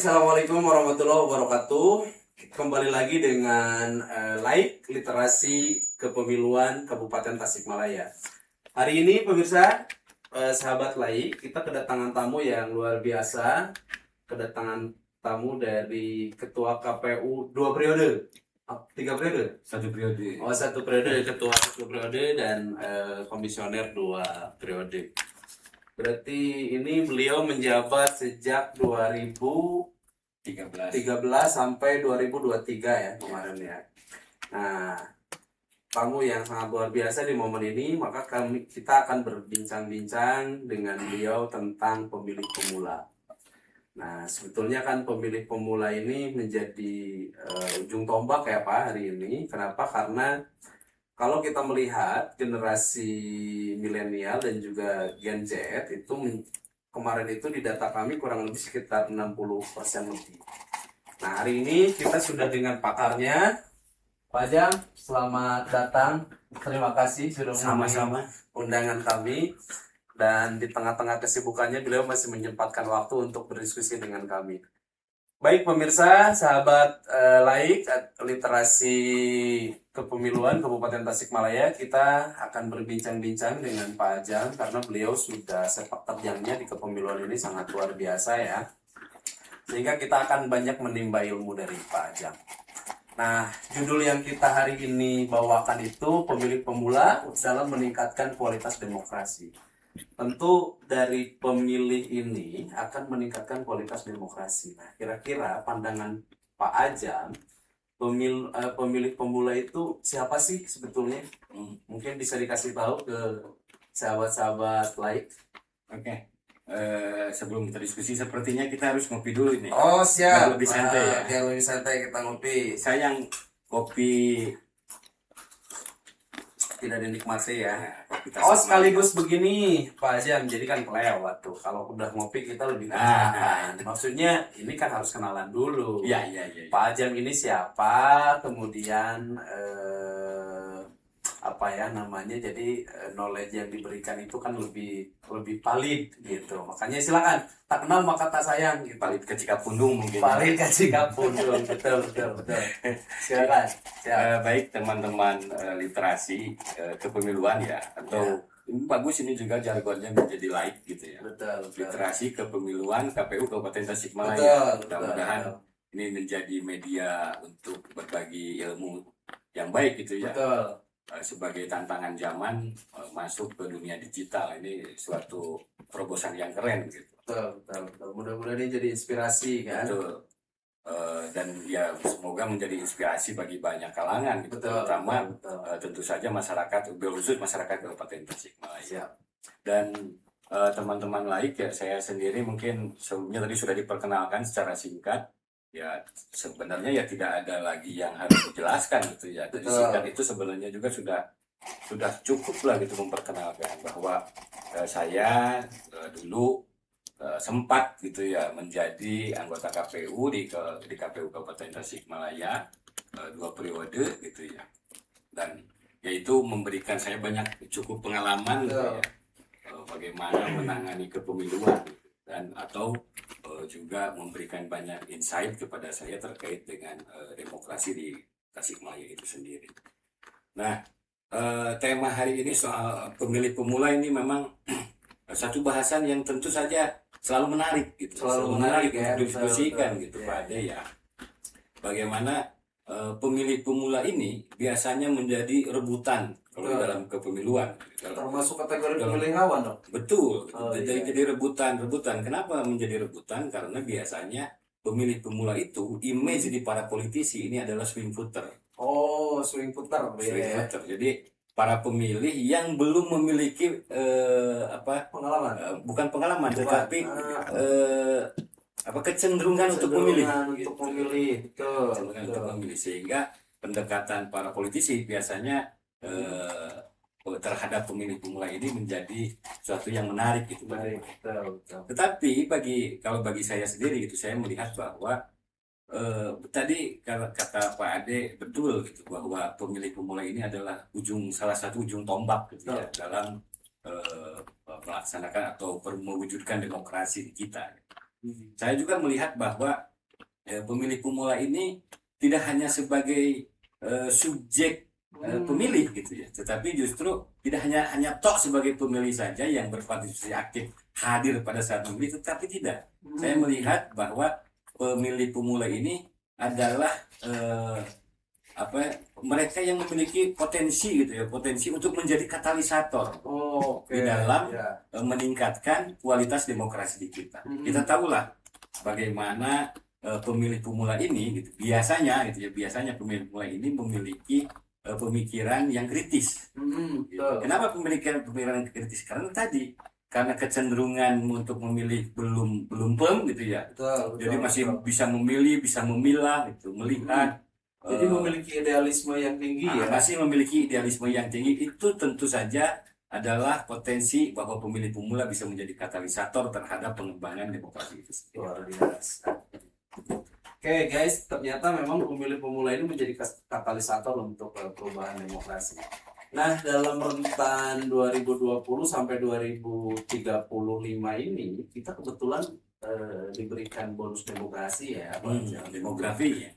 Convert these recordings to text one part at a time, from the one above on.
Assalamualaikum warahmatullahi wabarakatuh. Kembali lagi dengan Laik Literasi Kepemiluan Kabupaten Tasikmalaya. Hari ini pemirsa, sahabat Laik, kita kedatangan tamu yang luar biasa. Kedatangan tamu dari Ketua KPU 2 periode. 3 periode? 1 periode. Oh, 1 periode, Ketua 1 periode dan Komisioner 2 periode. Berarti ini beliau menjabat sejak 2013 sampai 2023 ya kemarin ya. Nah, tamu yang sangat luar biasa di momen ini, maka kita akan berbincang-bincang dengan beliau tentang pemilih pemula. Nah, sebetulnya kan pemilih pemula ini menjadi ujung tombak ya Pak hari ini. Kenapa? Karena kalau kita melihat generasi milenial dan juga Gen Z itu kemarin itu di data kami kurang lebih sekitar 60% lebih. Nah, hari ini kita sudah dengan pakarnya. Pak Ajam, selamat datang. Terima kasih sudah Sama-sama. undangan kami. Dan di tengah-tengah kesibukannya beliau masih menyempatkan waktu untuk berdiskusi dengan kami. Baik pemirsa, sahabat Laik Literasi Kepemiluan Kabupaten Tasikmalaya, kita akan berbincang-bincang dengan Pak Ajam karena beliau sudah sepak terjangnya di kepemiluan ini sangat luar biasa ya. Sehingga kita akan banyak menimba ilmu dari Pak Ajam. Nah, judul yang kita hari ini bawakan itu pemilih pemula dalam meningkatkan kualitas demokrasi. Tentu dari pemilih ini akan meningkatkan kualitas demokrasi. Nah, kira-kira pandangan Pak Ajam, pemilih pemula itu siapa sih sebetulnya? Mungkin bisa dikasih tahu ke sahabat-sahabat Laik. Oke. Sebelum kita diskusi, sepertinya kita harus ngopi dulu ini. Oh, siap. Biar lebih santai ya. Biar lebih santai kita ngopi. Sayang kopi Tidak dinikmati ya. kopi Oh, Tasikmalaya. sekaligus begini Pak Ajam, jadi kan kelewat tuh. Kalau udah ngopi kita lebih kenalan. Maksudnya ini kan harus kenalan dulu. Iya. Pak Ajam ini siapa, kemudian apa ya namanya, jadi knowledge yang diberikan itu kan lebih valid gitu. Makanya silakan, tak kenal maka tak sayang gitu. Palit ke Cikapundung mungkin. Valid ke Cikapundung. betul. Silakan. Baik teman-teman literasi kepemiluan ya, atau ini bagus, ini juga jargonnya menjadi Laik gitu ya. Betul. Literasi kepemiluan KPU Kabupaten Tasikmalaya. Betul. Mudah-mudahan ini menjadi media untuk berbagi ilmu yang baik gitu ya. Betul. Sebagai tantangan zaman masuk ke dunia digital, ini suatu terobosan yang keren gitu. Betul. Mudah-mudahan ini jadi inspirasi kan. Betul. Dan ya semoga menjadi inspirasi bagi banyak kalangan gitu. Betul. Terutama tentu saja masyarakat, khusus masyarakat Kabupaten Tasikmalaya. Dan teman-teman Laik ya, saya sendiri mungkin sebelumnya tadi sudah diperkenalkan secara singkat. Ya sebenarnya ya tidak ada lagi yang harus dijelaskan gitu ya. Jadi singkat itu sebenarnya juga sudah cukup lah gitu memperkenalkan bahwa saya dulu sempat gitu ya menjadi anggota KPU di KPU Kabupaten Tasikmalaya 2 periode gitu ya. Dan yaitu memberikan saya banyak cukup pengalaman gitu ya. Bagaimana menangani kepemiluan dan atau juga memberikan banyak insight kepada saya terkait dengan demokrasi di Tasikmalaya itu sendiri. Nah, tema hari ini soal pemilih pemula ini memang satu bahasan yang tentu saja selalu menarik gitu, selalu menarik ya, untuk didiskusikan gitu ya. Pak Ade ya. Bagaimana pemilih pemula ini biasanya menjadi rebutan kalau dalam kepemiluan. Termasuk kategori pemilih ngawang dong? Betul, jadi rebutan. Kenapa menjadi rebutan? Karena biasanya pemilih pemula itu image di para politisi ini adalah swing voter. Oh, swing voter. Jadi para pemilih yang belum memiliki pengalaman, bukan pengalaman, tetapi kecenderungan untuk memilih. Sehingga pendekatan para politisi biasanya terhadap pemilih pemula ini menjadi sesuatu yang menarik gitu. Tetapi kalau bagi saya sendiri gitu, saya melihat bahwa tadi kata Pak Ade betul gitu, bahwa pemilih pemula ini adalah salah satu ujung tombak gitu ya dalam melaksanakan atau mewujudkan demokrasi di kita. Saya juga melihat bahwa pemilih pemula ini tidak hanya sebagai subjek pemilih gitu ya, tetapi justru tidak hanya tok sebagai pemilih saja yang berpartisipasi aktif hadir pada saat memilih, tetapi tidak. Saya melihat bahwa pemilih pemula ini adalah mereka yang memiliki potensi gitu ya, potensi untuk menjadi katalisator di dalam meningkatkan kualitas demokrasi di kita. Kita tahulah bagaimana pemilih pemula ini gitu, biasanya pemilih pemula ini memiliki pemikiran yang kritis. Gitu. Kenapa pemikiran yang kritis? Karena kecenderungan untuk memilih belum firm gitu ya. Jadi masih bisa memilih, bisa memilah gitu, melihat. Jadi memiliki idealisme yang tinggi ya. Masih memiliki idealisme yang tinggi, itu tentu saja adalah potensi bahwa pemilih pemula bisa menjadi katalisator terhadap pengembangan demokrasi itu sendiri. Luar biasa. Oke guys, ternyata memang pemilih pemula ini menjadi katalisator untuk perubahan demokrasi. Nah, dalam rentan 2020 sampai 2035 ini kita kebetulan diberikan bonus demokrasi ya, demografi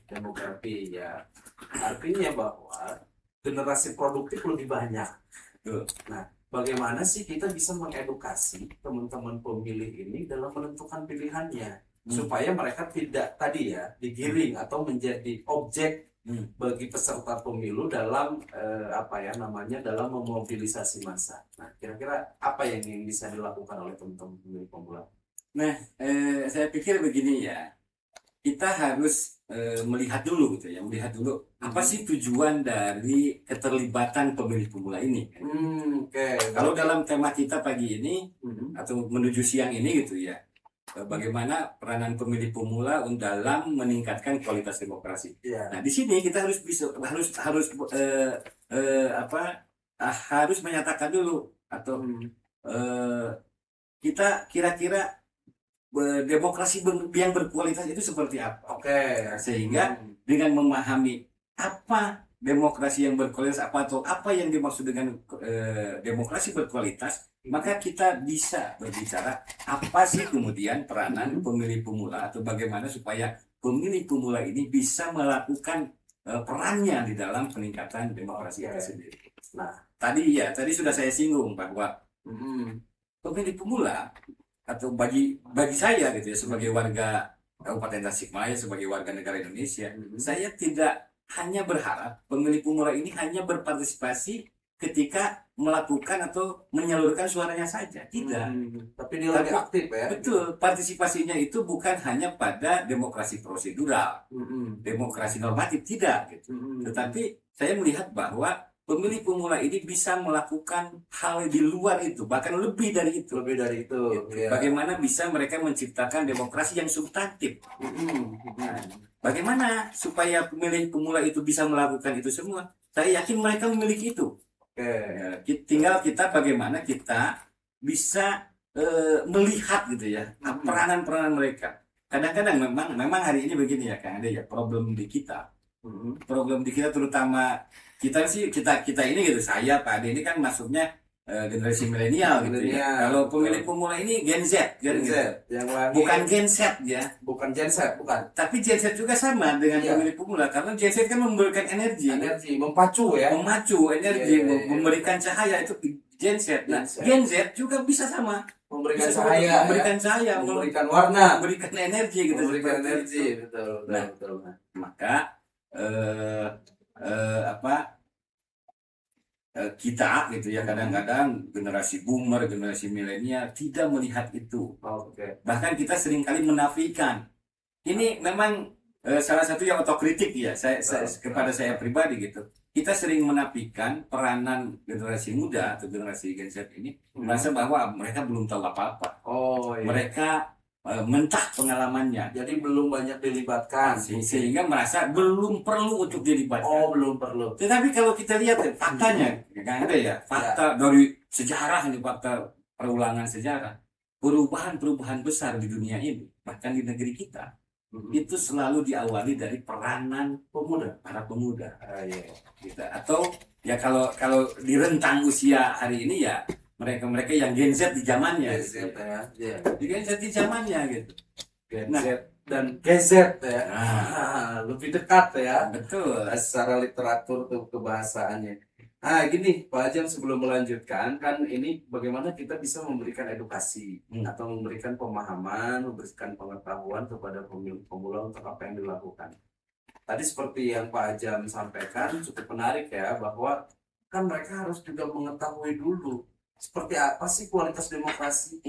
ya. Artinya bahwa generasi produktif lebih banyak. Nah, bagaimana sih kita bisa mengedukasi teman-teman pemilih ini dalam menentukan pilihannya supaya mereka tidak digiring atau menjadi objek bagi peserta pemilu dalam dalam memobilisasi massa. Nah, kira-kira apa yang bisa dilakukan oleh teman-teman pemilih pemula? Nah, saya pikir begini ya, kita harus melihat dulu apa sih tujuan dari keterlibatan pemilih pemula ini. Kalau dalam tema kita pagi ini atau menuju siang ini gitu ya, bagaimana peranan pemilih pemula dalam meningkatkan kualitas demokrasi. Nah, di sini kita harus menyatakan dulu atau kita kira-kira demokrasi yang berkualitas itu seperti apa. Sehingga dengan memahami apa demokrasi yang berkualitas atau apa yang dimaksud dengan demokrasi berkualitas, maka kita bisa berbicara apa sih kemudian peranan pemilih pemula atau bagaimana supaya pemilih pemula ini bisa melakukan perannya di dalam peningkatan demokrasi itu sendiri. Nah, tadi sudah saya singgung bahwa pemilih pemula atau bagi saya gitu ya, sebagai warga Kabupaten Tasikmalaya, sebagai warga negara Indonesia, saya tidak hanya berharap pemilih pemula ini hanya berpartisipasi ketika melakukan atau menyalurkan suaranya saja, tidak. Tapi dia lebih aktif ya. Betul, partisipasinya itu bukan hanya pada demokrasi prosedural, demokrasi normatif, tidak gitu. Tetapi saya melihat bahwa pemilih pemula ini bisa melakukan hal di luar itu, bahkan lebih dari itu. Gitu. Bagaimana bisa mereka menciptakan demokrasi yang substantif? Bagaimana supaya pemilih pemula itu bisa melakukan itu semua? Saya yakin mereka memiliki itu. Tinggal bagaimana kita bisa melihat gitu ya peranan-peranan mereka. Kadang-kadang memang hari ini begini ya Kang Ade ya, problem di kita terutama kita ini gitu, saya Pak Ade ini kan masuknya generasi milenial gitu ya. Kalau pemilih pemula ini Gen Z. Yang lagi bukan Gen Z ya. Bukan Gen Z, bukan. Tapi Gen Z juga sama dengan pemilih pemula, karena Gen Z kan memberikan energi, memacu energi, memberikan cahaya, itu Gen Z. Nah, Gen Z juga bisa sama, memberikan cahaya, memberikan warna, memberikan energi gitu. Memberikan energi, betul. Maka kita gitu ya, kadang-kadang generasi boomer, generasi milenial tidak melihat itu. Bahkan kita seringkali menafikan. Ini memang salah satu yang otokritik ya, kepada saya pribadi gitu. Kita sering menafikan peranan generasi muda atau generasi Gen Z ini, merasa bahwa mereka belum tahu apa-apa. Mereka mentah pengalamannya, jadi belum banyak dilibatkan, sehingga merasa belum perlu untuk dilibatkan. Belum perlu. Tetapi kalau kita lihat faktanya, kan ada ya, fakta dari sejarah ini, fakta perulangan sejarah, perubahan besar di dunia ini, bahkan di negeri kita, itu selalu diawali dari peranan para pemuda. Gitu. Atau ya kalau di rentang usia hari ini ya, mereka yang Gen Z di zamannya, Gen Z di Gen Z di zamannya gitu. Nah, dan GZ ya. Lebih dekat ya. Betul. Secara literatur tuh kebahasaannya. Nah, gini Pak Ajam, sebelum melanjutkan, kan ini bagaimana kita bisa memberikan edukasi atau memberikan pemahaman, memberikan pengetahuan kepada pemula untuk apa yang dilakukan. Tadi seperti yang Pak Ajam sampaikan cukup menarik ya, bahwa kan mereka harus juga mengetahui dulu seperti apa sih kualitas demokrasi,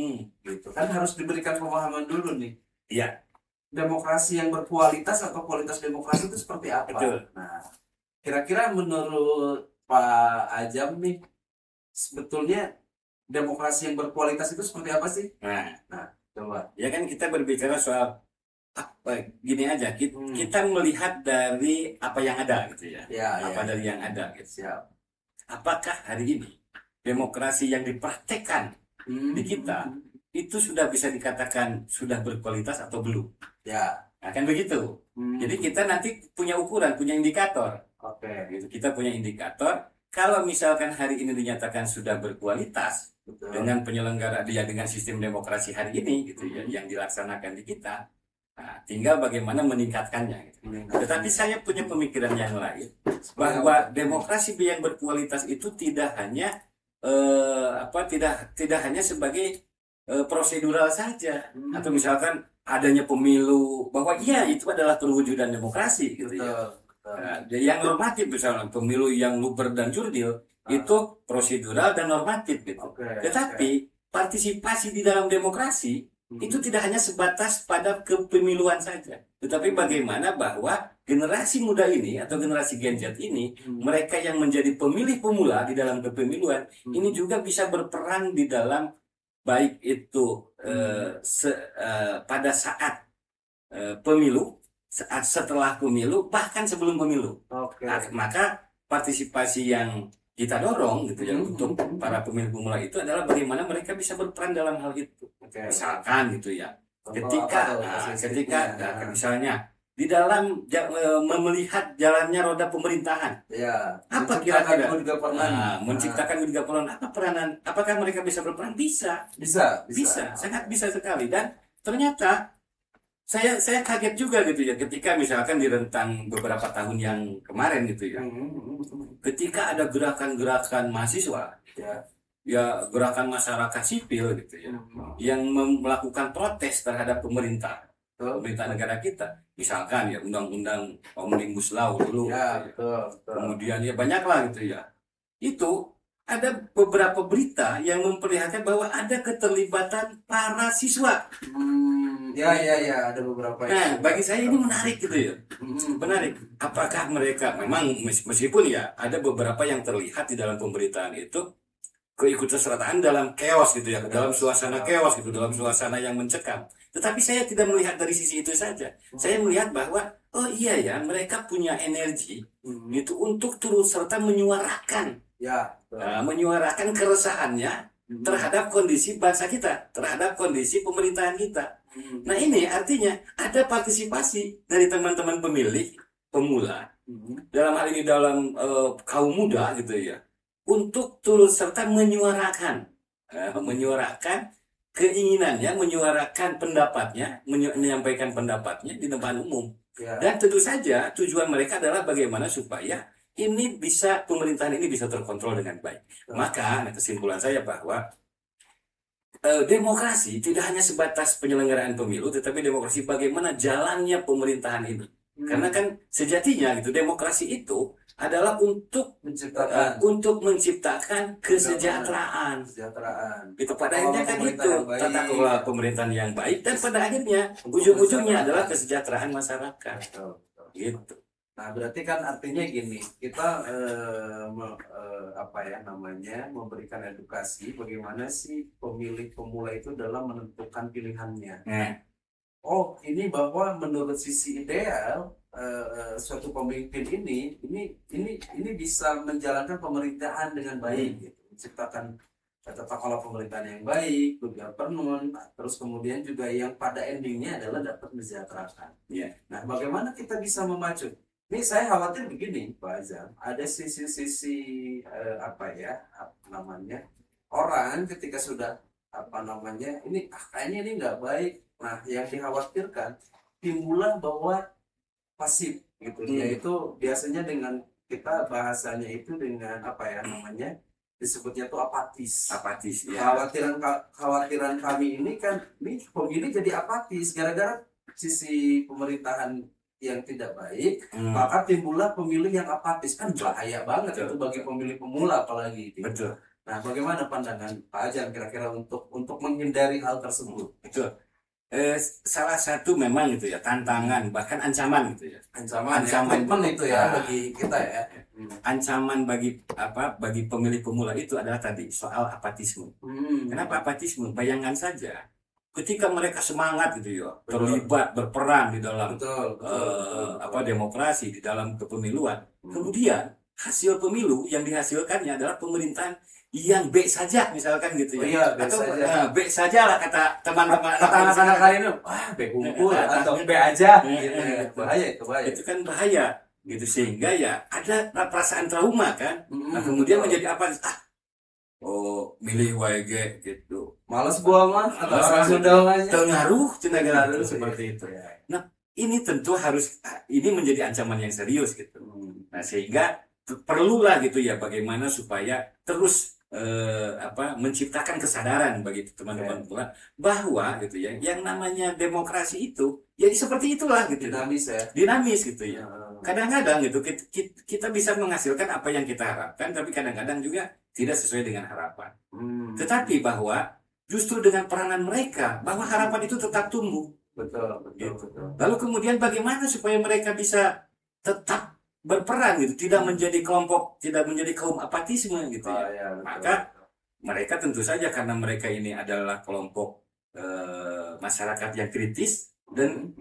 gitu kan, harus diberikan pemahaman dulu nih. Iya. Demokrasi yang berkualitas atau kualitas demokrasi itu seperti apa? Betul. Nah, kira-kira menurut Pak Ajam nih, sebetulnya demokrasi yang berkualitas itu seperti apa sih? Nah, Coba. ya kan kita berbicara soal apa, gini aja, kita melihat dari apa yang ada gitu ya. Dari yang ada gitu. Siap. Apakah hari ini demokrasi yang dipraktekkan di kita itu sudah bisa dikatakan sudah berkualitas atau belum? Ya. Nah, kan begitu. Jadi kita nanti punya ukuran, punya indikator. Oke. Gitu. Kita punya indikator. Kalau misalkan hari ini dinyatakan sudah berkualitas, betul, dengan penyelenggara dia, dengan sistem demokrasi hari ini gitu ya, yang dilaksanakan di kita, nah, tinggal bagaimana meningkatkannya. Gitu. Tetapi saya punya pemikiran yang lain, bahwa demokrasi yang berkualitas itu tidak hanya tidak hanya sebagai prosedural saja, atau misalkan adanya pemilu, bahwa iya itu adalah perwujudan demokrasi gitu ya. Nah, yang normatif misalnya pemilu yang luber dan jurdil itu prosedural dan normatif gitu. Tetapi partisipasi di dalam demokrasi itu tidak hanya sebatas pada kepemiluan saja, tetapi bagaimana bahwa generasi muda ini atau generasi Gen Z ini, mereka yang menjadi pemilih pemula di dalam kepemiluan ini juga bisa berperan di dalam, baik itu pada saat pemilu, saat setelah pemilu, bahkan sebelum pemilu. Maka partisipasi yang kita dorong gitu ya untuk para pemilih pemula itu adalah bagaimana mereka bisa berperan dalam hal itu. Misalkan gitu ya, ketika misalnya di dalam melihat jalannya roda pemerintahan, apa kira-kira menciptakan good governance, apa peranan, apakah mereka bisa berperan? Bisa, sangat bisa sekali. Dan ternyata saya kaget juga gitu ya, ketika misalkan di rentang beberapa tahun yang kemarin gitu ya, ketika ada gerakan-gerakan mahasiswa, ya gerakan masyarakat sipil gitu ya, yang melakukan protes terhadap pemerintah negara kita, misalkan ya undang-undang Omnibus Law dulu, kemudian ya banyaklah gitu ya, itu ada beberapa berita yang memperlihatkan bahwa ada keterlibatan para siswa. Ada beberapa. Nah, bagi saya ini menarik gitu ya. Menarik. Apakah mereka memang, meskipun ya ada beberapa yang terlihat di dalam pemberitaan itu keikutsertaan dalam chaos gitu ya, dalam suasana chaos gitu, dalam suasana yang mencekam. Tetapi saya tidak melihat dari sisi itu saja. Saya melihat bahwa oh iya ya, mereka punya energi itu untuk turut serta menyuarakan menyuarakan keresahannya terhadap kondisi bangsa kita, terhadap kondisi pemerintahan kita. Nah ini artinya ada partisipasi dari teman-teman pemilih pemula, dalam hal ini dalam kaum muda gitu ya, untuk turut serta menyuarakan keinginannya, menyuarakan pendapatnya, menyampaikan pendapatnya di depan umum. Dan tentu saja tujuan mereka adalah bagaimana supaya ini bisa, pemerintahan ini bisa terkontrol dengan baik. Maka kesimpulan saya bahwa demokrasi tidak hanya sebatas penyelenggaraan pemilu, tetapi demokrasi bagaimana jalannya pemerintahan ini. Karena kan sejatinya gitu, demokrasi itu adalah untuk menciptakan kesejahteraan. Itu pada akhirnya kan itu tata kelola pemerintahan yang baik, dan pada akhirnya ujung-ujungnya adalah kesejahteraan masyarakat. Gitu. Nah, berarti kan artinya gini, kita memberikan edukasi bagaimana sih pemilih pemula itu dalam menentukan pilihannya. Oh, ini bahwa menurut sisi ideal suatu pemimpin ini bisa menjalankan pemerintahan dengan baik, gitu, menciptakan tata kelola pemerintahan yang baik, good governance, terus kemudian juga yang pada endingnya adalah dapat mensejahterakan. Nah, bagaimana kita bisa memacu? Ini saya khawatir begini, Pak Azam, ada sisi-sisi orang ketika sudah ini kayaknya ini nggak baik. Nah, yang dikhawatirkan timbullah bahwa pasif gitu, yaitu biasanya dengan kita bahasanya itu dengan apa ya namanya, disebutnya tuh apatis. Apatis ya. Khawatiran kami ini kan, ini pemilih jadi apatis gara-gara sisi pemerintahan yang tidak baik, maka timbullah pemilih yang apatis. Kan bahaya banget itu bagi pemilih pemula apalagi itu. Betul. Nah, bagaimana pandangan Pak Ajan kira-kira untuk menghindari hal tersebut? Betul. Salah satu memang gitu ya, tantangan bahkan ancaman gitu ya. Ancaman itu ya bagi kita ya. Ancaman bagi pemilih pemula itu adalah tadi soal apatisme. Kenapa apatisme? Bayangkan saja ketika mereka semangat gitu ya, terlibat berperan di dalam demokrasi, di dalam kepemiluan. Kemudian hasil pemilu yang dihasilkannya adalah pemerintahan yang B saja misalkan gitu ya. Iya, B saja. B saja lah kata teman-teman. Kata anak-anak lain itu, B unggul atau B aja gitu. Bahaya itu, bahaya. Itu kan bahaya gitu, sehingga ya ada perasaan trauma kan. Nah, kemudian menjadi apa? Milih WG gitu. Males gua mah atau sudah aja. Tengaruh tenaga seperti itu. Nah, ini tentu ini menjadi ancaman yang serius gitu. Nah, sehingga perlulah gitu ya bagaimana supaya terus menciptakan kesadaran bagi teman-teman pula bahwa gitu ya, yang namanya demokrasi itu ya seperti itulah gitu, dinamis gitu ya. Kadang-kadang gitu kita bisa menghasilkan apa yang kita harapkan, tapi kadang-kadang juga tidak sesuai dengan harapan. Tetapi bahwa justru dengan peranan mereka bahwa harapan itu tetap tumbuh. Betul. Lalu kemudian bagaimana supaya mereka bisa tetap berperan gitu, tidak menjadi kelompok, tidak menjadi kaum apatisme gitu ya. Maka mereka tentu saja karena mereka ini adalah kelompok masyarakat yang kritis dan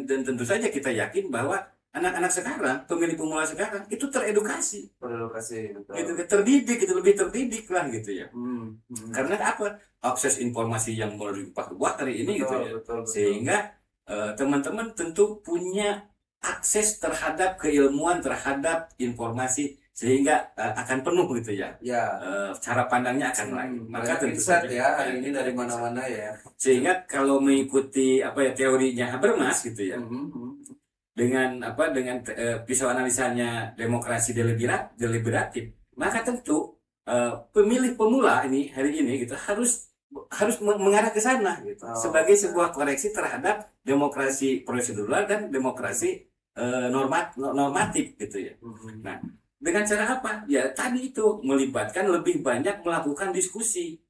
tentu saja kita yakin bahwa anak-anak sekarang, pemilih pemula sekarang itu teredukasi, gitu, terdidik, itu lebih terdidik lah gitu ya. Karena apa? Akses informasi yang melimpah ruah hari ini gitu ya. Sehingga teman-teman tentu punya akses terhadap keilmuan, terhadap informasi, sehingga akan penuh gitu ya. Cara pandangnya akan lain. Maka tentu saja ya hari ini dari mana-mana ya. Sehingga kalau mengikuti teorinya Habermas gitu ya. Dengan pisau analisanya demokrasi deliberatif, maka tentu pemilih pemula ini hari ini gitu harus mengarah ke sana gitu, sebagai sebuah koreksi terhadap demokrasi prosedural dan demokrasi normatif gitu ya. Nah, dengan cara apa? Ya tadi itu melibatkan lebih banyak melakukan diskusi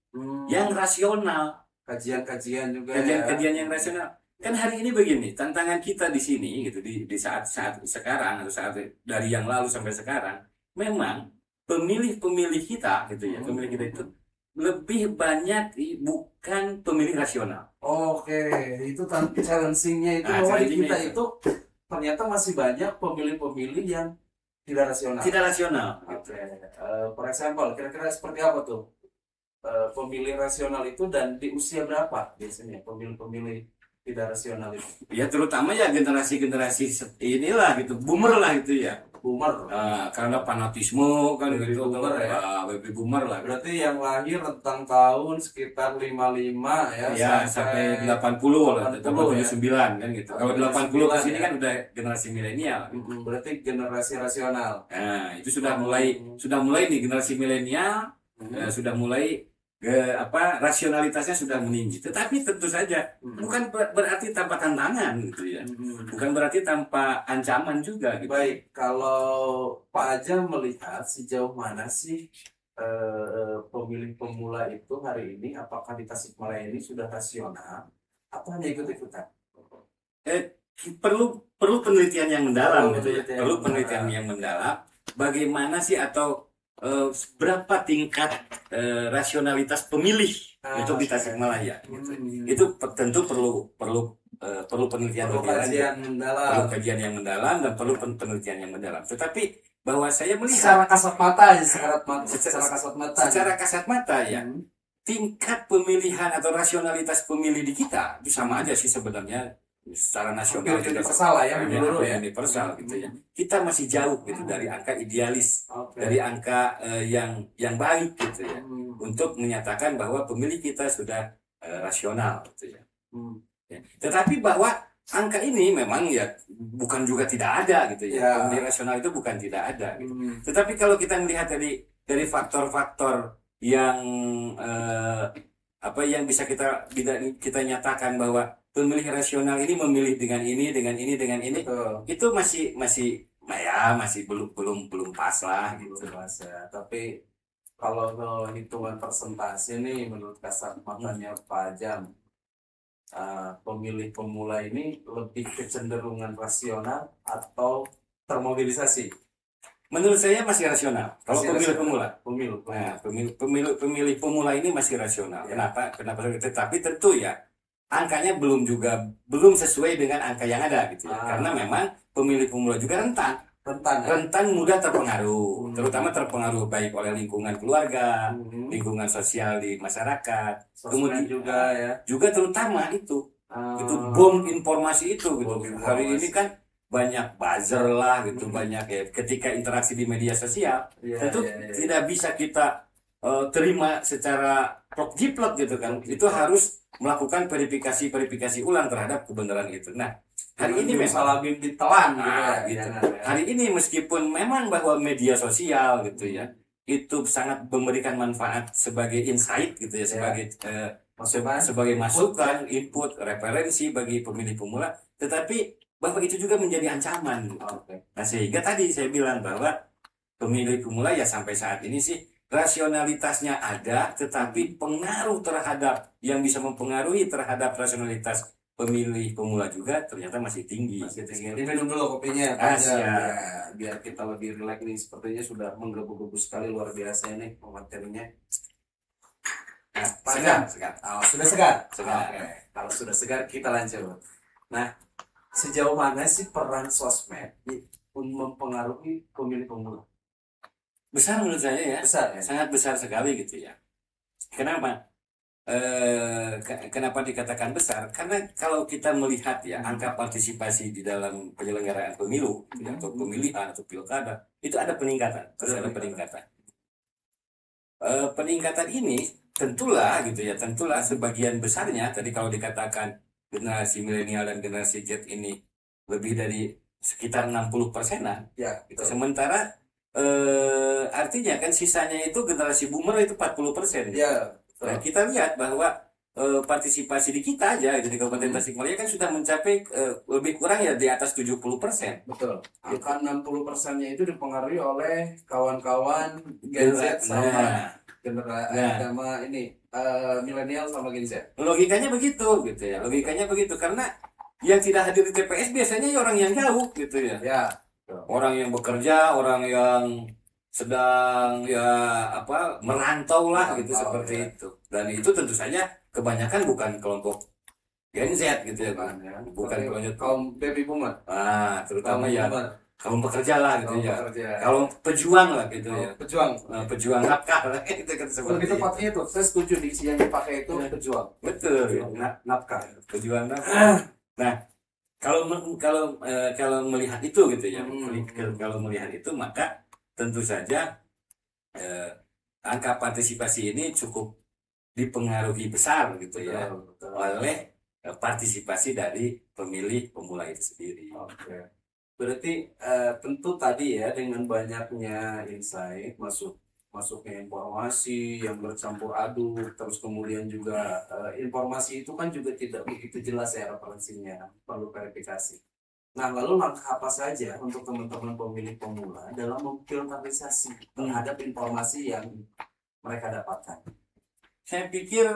yang rasional, kajian juga, kajian yang rasional. Kan hari ini begini, tantangan kita di sini gitu, di saat sekarang atau saat dari yang lalu sampai sekarang, memang pemilih kita gitu ya, pemilih kita itu lebih banyak bukan pemilih rasional. Itu challenge-nya itu bahwa di kita itu ternyata masih banyak pemilih-pemilih yang tidak rasional. Tidak rasional. For example, kira-kira seperti apa tuh pemilih rasional itu, dan di usia berapa biasanya pemilih-pemilih tidak rasional itu? Ya terutama ya generasi inilah gitu, boomer lah gitu ya. Boomer. Karena fanatisme kan baby gitu, boomer ya. Baby boomer lah. Berarti yang lahir rentang tahun sekitar 55 ya sampai 80 lah, 89 kan gitu. Kalau 80 ke sini kan udah generasi milenial. Berarti generasi rasional. Nah, itu sudah mulai nih generasi milenial, sudah mulai rasionalitasnya sudah meninggi. Tetapi tentu saja bukan berarti tanpa tantangan gitu ya. Bukan berarti tanpa ancaman juga gitu. Baik, kalau Pak Aja melihat sejauh mana sih pemilih pemula itu hari ini, apakah di Tasikmalaya ini sudah rasional atau hanya ikut-ikutan? Perlu penelitian yang mendalam gitu ya. Perlu penelitian yang mendalam. Bagaimana sih atau berapa tingkat rasionalitas pemilih untuk di Tasikmalaya gitu. Itu tentu perlu penelitian kajian yang mendalam dan perlu penelitian yang mendalam. Tetapi bahwa saya melihat secara kasat mata ya, tingkat pemilihan atau rasionalitas pemilih di kita itu sama aja sih sebenarnya secara nasional, universal gitu ya. Kita masih jauh gitu dari angka idealis, dari angka yang baik gitu ya, untuk menyatakan bahwa pemilih kita sudah rasional gitu ya. Tetapi bahwa angka ini memang ya bukan juga tidak ada gitu ya. Ya. Pemilih rasional itu bukan tidak ada gitu. Hmm. Tetapi kalau kita melihat dari faktor-faktor yang apa yang bisa kita nyatakan bahwa pemilih rasional ini memilih dengan ini, dengan ini, dengan ini, Betul. itu masih belum pas lah gitu. Belum bahasa. Tapi kalau hitungan persentase nih menurut kasat matanya Pak Jam, pemilih pemula ini lebih kecenderungan rasional atau termobilisasi? Menurut saya masih rasional. Kalau Masih pemilih rasional. pemula. Pemilu. Nah, pemilih pemula ini masih rasional. Ya. Kenapa? Tetapi tentu ya angkanya belum sesuai dengan angka yang ada gitu ya. Karena memang pemilih pemula juga rentan mudah terpengaruh, terutama terpengaruh baik oleh lingkungan keluarga, lingkungan sosial di masyarakat, Kemudian juga ya. juga terutama itu bom informasi itu gitu. Bom informasi. Hari ini kan banyak buzzer lah gitu, banyak ya ketika interaksi di media sosial, tentu tidak bisa kita terima secara plok jiplok gitu kan. Itu harus melakukan verifikasi ulang terhadap kebenaran itu. Nah, hari ini salah ditelan gitu. Hari ini meskipun memang bahwa media sosial gitu ya, itu sangat memberikan manfaat sebagai insight gitu ya, sebagai masukan, input, referensi bagi pemilih pemula, tetapi bahwa itu juga menjadi ancaman. Nah, sehingga tadi saya bilang bahwa pemilih pemula ya sampai saat ini sih rasionalitasnya ada, tetapi pengaruh terhadap yang bisa mempengaruhi terhadap rasionalitas pemilih pemula juga ternyata masih tinggi. Ini minum dulu kopinya, Pak Jam. Ya, biar kita lebih rileks nih. Sepertinya sudah menggebu-gebu sekali, luar biasa ini materinya. Nah, Pak Jam, sudah segar. Oke. Kalau sudah segar kita lanjut. Nah, sejauh mana sih peran sosmed untuk mempengaruhi pemilih pemula? Besar menurut saya ya. Besar ya? Sangat besar sekali gitu ya. Kenapa? Kenapa dikatakan besar? Karena kalau kita melihat ya angka partisipasi di dalam penyelenggaraan pemilu atau pemilihan atau pilkada itu ada peningkatan, ada peningkatan. Peningkatan ini tentulah sebagian besarnya tadi kalau dikatakan generasi milenial dan generasi Z ini lebih dari sekitar 60%-an. Ya, betul. Sementara artinya kan sisanya itu generasi boomer itu 40%. Ya. Nah, kita lihat bahwa partisipasi di kita aja di Kabupaten Tasikmalaya kan sudah mencapai lebih kurang ya di atas 70%. Betul. Angka 60%-nya itu dipengaruhi oleh kawan-kawan Gen Z sama sama ini milenial sama Gen Z. Logikanya begitu gitu ya. Logikanya begitu karena yang tidak hadir di TPS biasanya orang yang jauh gitu ya. Ya. Orang yang bekerja, orang yang sedang merantau lah gitu seperti itu. Dan itu tentu saja kebanyakan bukan kelompok Gen Z gitu ya kan, bukan kelompok kaum baby boomer. Terutama ya kaum pekerja lah gitu ya. Pekerja. Kaum pejuang lah gitu ya. Pejuang nafkah lah itu kan seperti itu. Tepatnya itu, saya setuju diksi yang dipakai itu pejuang. Betul. Nafkah. Pejuang nafkah. Nah, kalau melihat itu gitu ya, kalau melihat itu maka tentu saja angka partisipasi ini cukup dipengaruhi besar gitu ya oleh partisipasi dari pemilih pemula itu sendiri. Oke. Berarti tentu tadi ya dengan banyaknya insight masuknya informasi yang bercampur aduk, terus kemudian juga informasi itu kan juga tidak begitu jelas ya referensinya, perlu verifikasi. Nah, lalu langkah apa saja untuk teman-teman pemilih pemula dalam memfilterisasi terhadap informasi yang mereka dapatkan? Saya pikir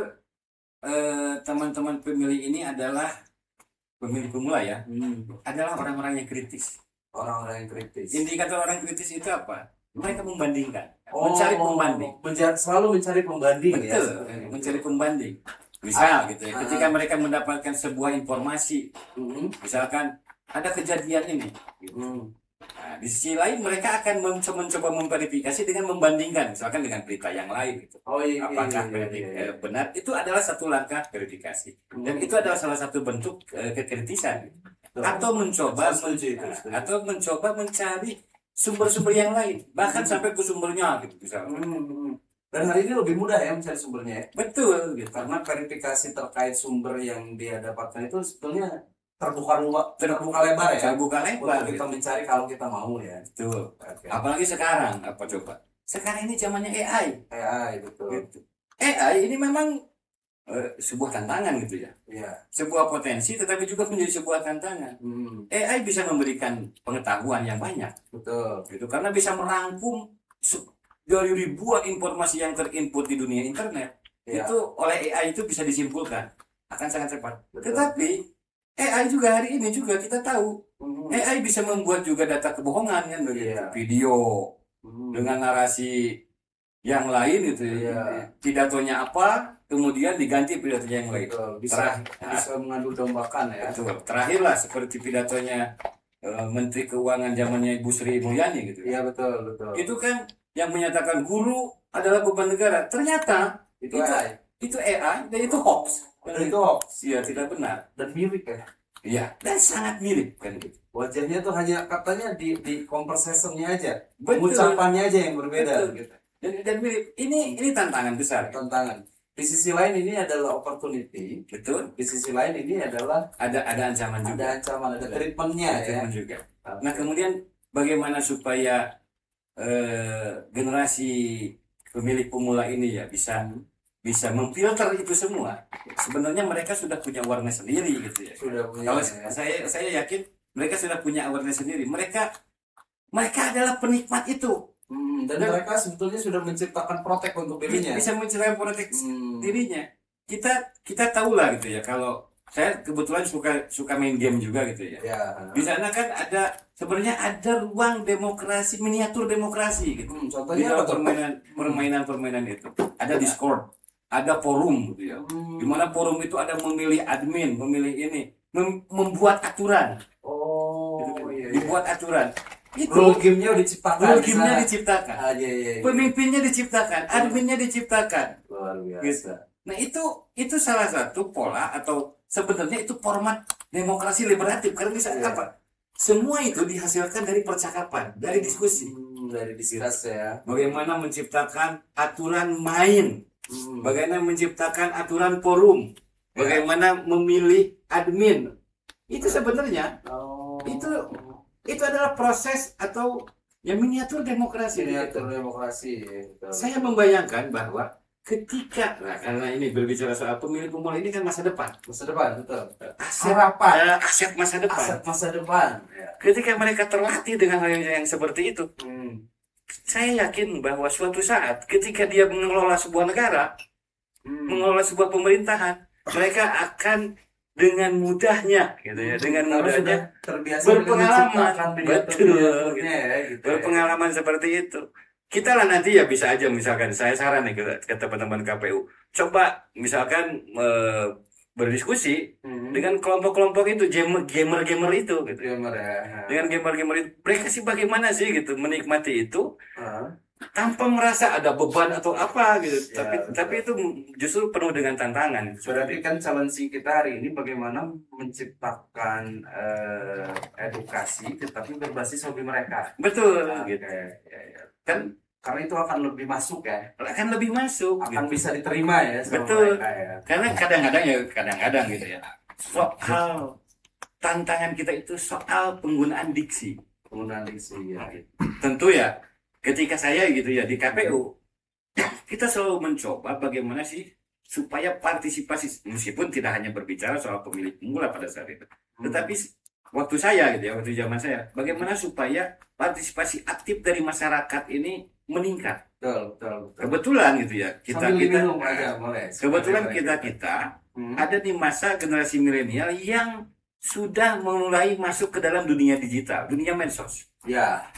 teman-teman pemilih ini adalah pemilih pemula ya, adalah orang-orang yang kritis. Orang-orang yang kritis. Indikator orang kritis itu apa? Mereka membandingkan, mencari pembanding. Selalu mencari pembanding. Betul, ya? Mencari pembanding. Misal gitu ya, ketika mereka mendapatkan sebuah informasi, misalkan ada kejadian ini. Nah, di sisi lain mereka akan mencoba memverifikasi dengan membandingkan, misalkan dengan berita yang lain. Gitu. Apakah benar? Itu adalah satu langkah verifikasi. Dan itu adalah salah satu bentuk kekritisan. Atau mencoba mencari sumber-sumber yang lain, bahkan sampai ke sumbernya gitu misalnya. Dan hari ini lebih mudah ya mencari sumbernya. Betul gitu. Karena verifikasi terkait sumber yang dia dapatkan itu sebetulnya terbuka lebar ya. Terbuka lebar Untuk kita gitu. mencari kalau kita mau ya. Betul. Oke. Apalagi sekarang, apa coba? Sekarang ini zamannya AI. AI betul. Gitu. AI ini memang sebuah tantangan gitu ya. Iya. Sebuah potensi tetapi juga menjadi sebuah tantangan. AI bisa memberikan pengetahuan yang banyak. Betul. Gitu. Karena bisa merangkum dari ribuan informasi yang terinput di dunia internet. Iya. Itu oleh AI itu bisa disimpulkan akan sangat cepat. Betul. Tetapi AI juga hari ini juga kita tahu AI bisa membuat juga data kebohongan kan begitu. Iya. Video dengan narasi yang lain gitu ya. Iya. Pidatonya apa, kemudian diganti pidatonya yang lain. Betul. Bisa mengadu dombakan ya. Betul. Terakhirlah seperti pidatonya Menteri Keuangan zamannya Ibu Sri Mulyani gitu. Iya betul betul. Itu kan yang menyatakan guru adalah beban negara. Ternyata Itu AI. itu AI dan itu hoax. Itu hoax. Iya, tidak benar. Dan mirip ya. Iya, dan sangat mirip kan gitu. Wajahnya tuh hanya katanya di conversationnya aja. Betul. Ucapannya aja yang berbeda Betul. gitu. Dan mirip. Ini tantangan besar. Tantangan. Di sisi lain ini adalah opportunity. Betul. Di sisi lain ini adalah Ada ancaman juga. ada ancaman, ada treatmentnya ya. Ancaman juga. Nah, kemudian bagaimana supaya generasi pemilik pemula ini ya bisa memfilter itu semua. Sebenarnya mereka sudah punya awareness sendiri gitu ya. Sudah punya. Kalau Ya. saya yakin mereka sudah punya awareness sendiri. Mereka adalah penikmat itu. Dan mereka sebetulnya sudah menciptakan protek untuk dirinya. Bisa menciptakan protek dirinya. Kita tahulah gitu ya, kalau saya kebetulan suka main game juga gitu ya. Ya. Di sana kan sebenarnya ada ruang demokrasi, miniatur demokrasi gitu. Di Contohnya apa tuh? permainan itu. Ada Discord, ada forum gitu ya. Di mana forum itu ada memilih admin, memilih ini, membuat aturan. Oh, Gitu. iya. Dibuat aturan. Itu Rule game-nya diciptakan. rule game-nya diciptakan. Iya. Pemimpinnya diciptakan, adminnya diciptakan. Luar Gitu. biasa. Nah itu salah satu pola atau sebenarnya itu format demokrasi liberatif karena bisa apa? Semua itu dihasilkan dari percakapan, dari diskusi. Dari diskusi ya. Bagaimana menciptakan aturan main, bagaimana menciptakan aturan forum, Ya. bagaimana memilih admin. Itu sebenarnya itu adalah proses atau ya miniatur demokrasi. Miniatur demokrasi. Betul. Saya membayangkan bahwa ketika, nah karena ini berbicara soal pemilih pemula ini kan masa depan. Masa depan, betul. Aset masa depan. Aset masa depan. Ya. Ketika mereka terlatih dengan hal yang seperti itu, saya yakin bahwa suatu saat ketika dia mengelola sebuah negara, mengelola sebuah pemerintahan, mereka akan dengan mudahnya gitu ya, dengan Karena mudahnya sudah terbiasa berpengalaman, betul, ya, gitu. berpengalaman seperti itu. Kita lah nanti ya bisa aja misalkan saya saran nih ke teman-teman KPU, coba misalkan berdiskusi dengan kelompok-kelompok itu gamer itu gitu. Gamer ya. Dengan gamer itu mereka sih bagaimana sih gitu menikmati itu tanpa merasa ada beban atau apa gitu. Ya, tapi itu justru penuh dengan tantangan. Berarti kan challenge kita hari ini bagaimana menciptakan edukasi tetapi berbasis hobi mereka. Betul gitu. Ya. Kan karena itu akan lebih masuk ya. Akan lebih masuk. Akan gitu. bisa diterima ya sama betul. mereka ya. Karena kadang-kadang gitu ya. Soal tantangan kita itu soal penggunaan diksi. Ya. Tentu ya ketika saya gitu ya di KPU kita selalu mencoba bagaimana sih supaya partisipasi, meskipun tidak hanya berbicara soal pemilih pemula pada saat itu, tetapi waktu saya gitu ya, waktu zaman saya, bagaimana supaya partisipasi aktif dari masyarakat ini meningkat. Betul. Kebetulan gitu ya kebetulan kita ada di masa generasi milenial yang sudah mulai masuk ke dalam dunia digital, dunia medsos. Ya.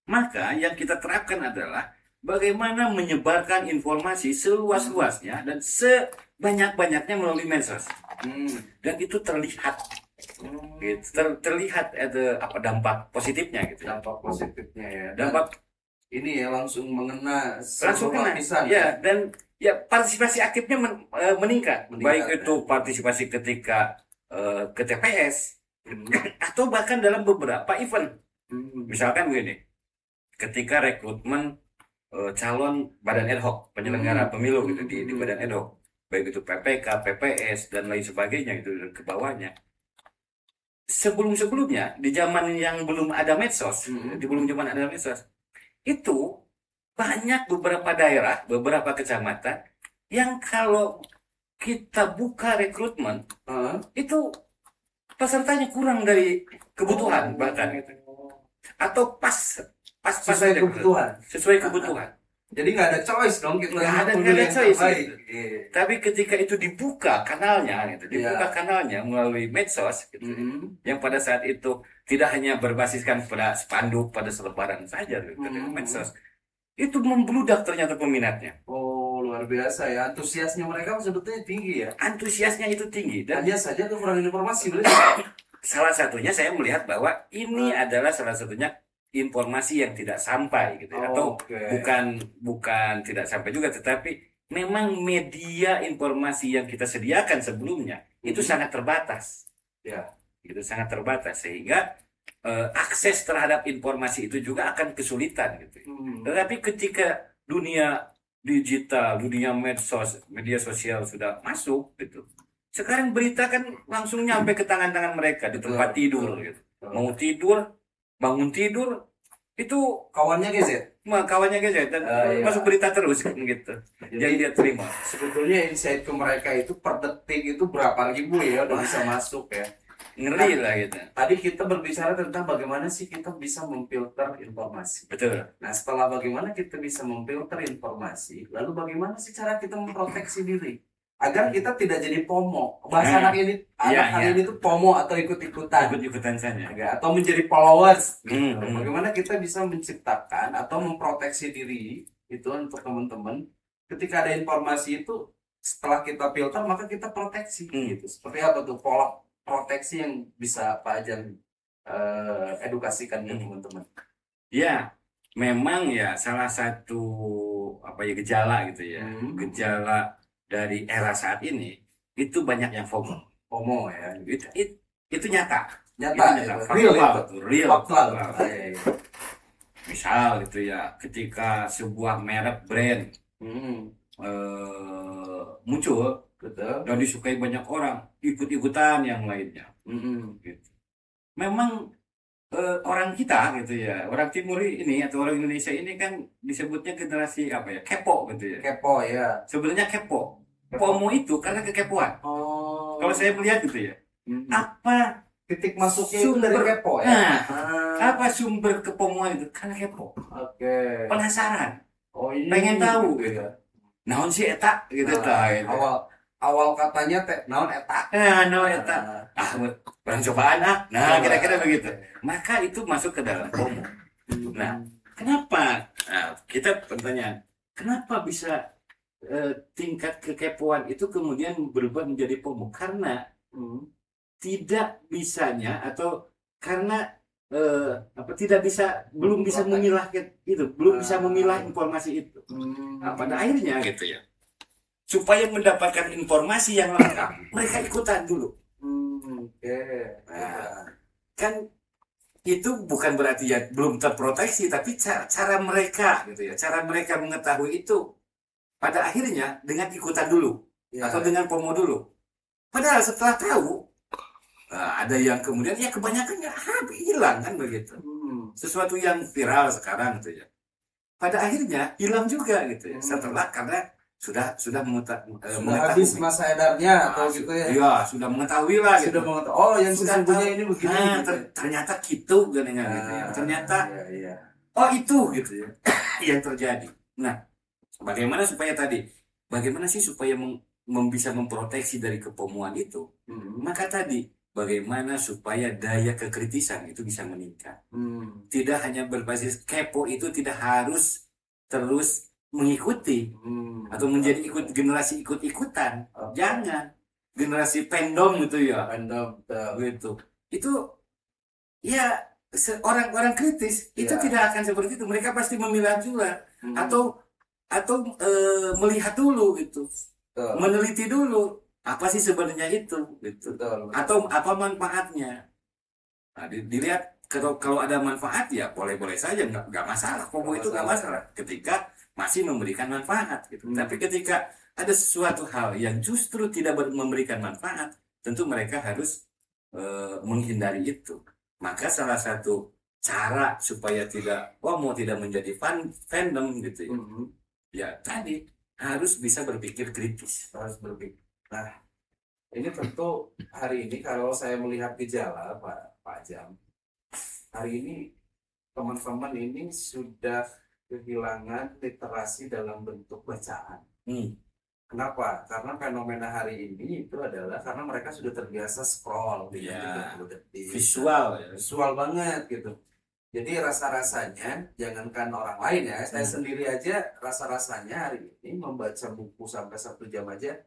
Maka yang kita terapkan adalah bagaimana menyebarkan informasi seluas-luasnya dan sebanyak-banyaknya melalui medsos. Dan itu terlihat, gitu. terlihat ada dampak positifnya gitu. Dampak positifnya ya. Dampak ini ya langsung mengena lapisan. Ya, dan ya partisipasi aktifnya meningkat. Baik ya. itu partisipasi ketika ke TPS atau bahkan dalam beberapa event. Misalkan begini, ketika rekrutmen calon badan ad hoc penyelenggara pemilu gitu di badan ad hoc, baik itu PPK, PPS dan lain sebagainya gitu ke bawahnya, sebelum-sebelumnya di zaman yang belum ada medsos, di belum zaman ada medsos, itu banyak beberapa daerah, beberapa kecamatan yang kalau kita buka rekrutmen itu pesertanya kurang dari kebutuhan bahkan gitu. Atau pas Sesuai aja, kebutuhan. sesuai kebutuhan. Jadi nggak ada choice dong kita Nggak memilih ada yang choice, terbaik. gitu. Iya. Tapi ketika itu dibuka kanalnya, gitu, dibuka Iya. kanalnya melalui medsos, gitu, yang pada saat itu tidak hanya berbasiskan pada spanduk, pada selebaran saja, gitu, medsos, itu membludak ternyata peminatnya. Oh, luar biasa ya. Antusiasnya mereka sebetulnya tinggi ya. Antusiasnya itu tinggi dan Hanya saja kekurangan informasi, berarti. salah satunya saya melihat bahwa ini adalah salah satunya informasi yang tidak sampai gitu ya. Atau Oke. bukan tidak sampai juga, tetapi memang media informasi yang kita sediakan sebelumnya itu sangat terbatas Ya. itu sangat terbatas sehingga akses terhadap informasi itu juga akan kesulitan gitu. Tetapi ketika dunia digital, dunia medsos, media sosial sudah masuk gitu, sekarang berita kan langsung nyampe ke tangan-tangan mereka di tempat tidur gitu. Mau tidur, bangun tidur, itu Kawannya gadget. kawannya gadget dan Iya. masuk berita terus gitu. Jadi dia terima. Sebetulnya insight ke mereka itu per detik itu berapa ribu ya udah bisa masuk ya. Ngeri lah gitu. Tadi kita berbicara tentang bagaimana sih kita bisa memfilter informasi. Betul. Nah, setelah bagaimana kita bisa memfilter informasi, lalu bagaimana sih cara kita memproteksi diri agar kita tidak jadi FOMO. Bahasa anak ini ini tuh FOMO atau ikut-ikutan. Ikut-ikutan saja. Atau menjadi followers. Hmm. Bagaimana kita bisa menciptakan atau memproteksi diri itu untuk teman-teman ketika ada informasi itu setelah kita filter maka kita proteksi gitu. Seperti apa tuh pola proteksi yang bisa Pak Ajan edukasikan ke teman-teman? Ya, memang ya salah satu gejala gitu ya. Gejala dari era saat ini itu banyak yang FOMO ya. Itu nyata. Real. Misal gitu ya, ketika sebuah merek brand muncul dan disukai banyak orang, ikut-ikutan yang lainnya. Gitu. Memang orang kita gitu ya, orang Timur ini atau orang Indonesia ini kan disebutnya generasi kepo gitu ya. Kepo ya. Sebenarnya kepo. FOMO itu karena kekepoan. Kalau saya melihat gitu ya, apa titik masuknya itu dari kepo ya? Nah, apa sumber kepomoan itu? Karena kepo. Oke. Penasaran. Ini pengen tahu gitu. Naon si eta gitu gitu. Awal katanya naon eta. Naon eta. Barang cobaan Nah, kira-kira begitu. Maka itu masuk ke dalam FOMO. Nah, kenapa? Nah, kita pertanyaan, kenapa bisa tingkat kekepoan itu kemudian berubah menjadi FOMO? Karena tidak bisanya atau karena belum bisa memilah itu, belum bisa memilah informasi itu. Pada akhirnya gitu ya, supaya mendapatkan informasi yang lengkap, mereka ikutan dulu. Kan itu bukan berarti ya belum terproteksi, tapi cara mereka gitu ya, cara mereka mengetahui itu pada akhirnya dengan ikutan dulu atau dengan FOMO dulu. Padahal setelah tahu ada yang kemudian ya kebanyakan hilang kan begitu. Sesuatu yang viral sekarang gitu ya. Pada akhirnya hilang juga gitu ya. Setelah karena sudah mengetahui. Habis masa edarnya atau gitu ya. Iya, sudah mengetahui lah gitu. Sudah mengetahui. Oh, yang sesungguhnya ini begini. Ternyata gitu gitu ya. Ternyata oh itu gitu ya yang terjadi. Nah, bagaimana sih supaya bisa memproteksi dari kepomoan itu? Maka tadi bagaimana supaya daya kekritisan itu bisa meningkat. Tidak hanya berbasis kepo itu tidak harus terus mengikuti atau menjadi generasi ikut-ikutan. Jangan generasi fandom gitu ya. Gitu. Itu ya orang-orang kritis itu tidak akan seperti itu. Mereka pasti memilah juga atau melihat dulu gitu. Meneliti dulu apa sih sebenarnya itu gitu. Atau apa manfaatnya. Nah, dilihat kalau ada manfaat ya boleh-boleh saja, nggak masalah. FOMO itu nggak masalah ketika masih memberikan manfaat gitu. Tapi ketika ada sesuatu hal yang justru tidak memberikan manfaat, tentu mereka harus menghindari itu. Maka salah satu cara supaya tidak menjadi fandom gitu ya. Ya tadi harus bisa berpikir kritis. Harus berpikir. Nah, ini tentu hari ini kalau saya melihat gejala Pak Jam, hari ini teman-teman ini sudah kehilangan literasi dalam bentuk bacaan. Kenapa? Karena fenomena hari ini itu adalah karena mereka sudah terbiasa scroll Ya, 30 detik. visual ya. Visual banget gitu. Jadi rasa-rasanya, jangankan orang lain ya, saya sendiri aja rasa-rasanya hari ini membaca buku sampai 1 jam aja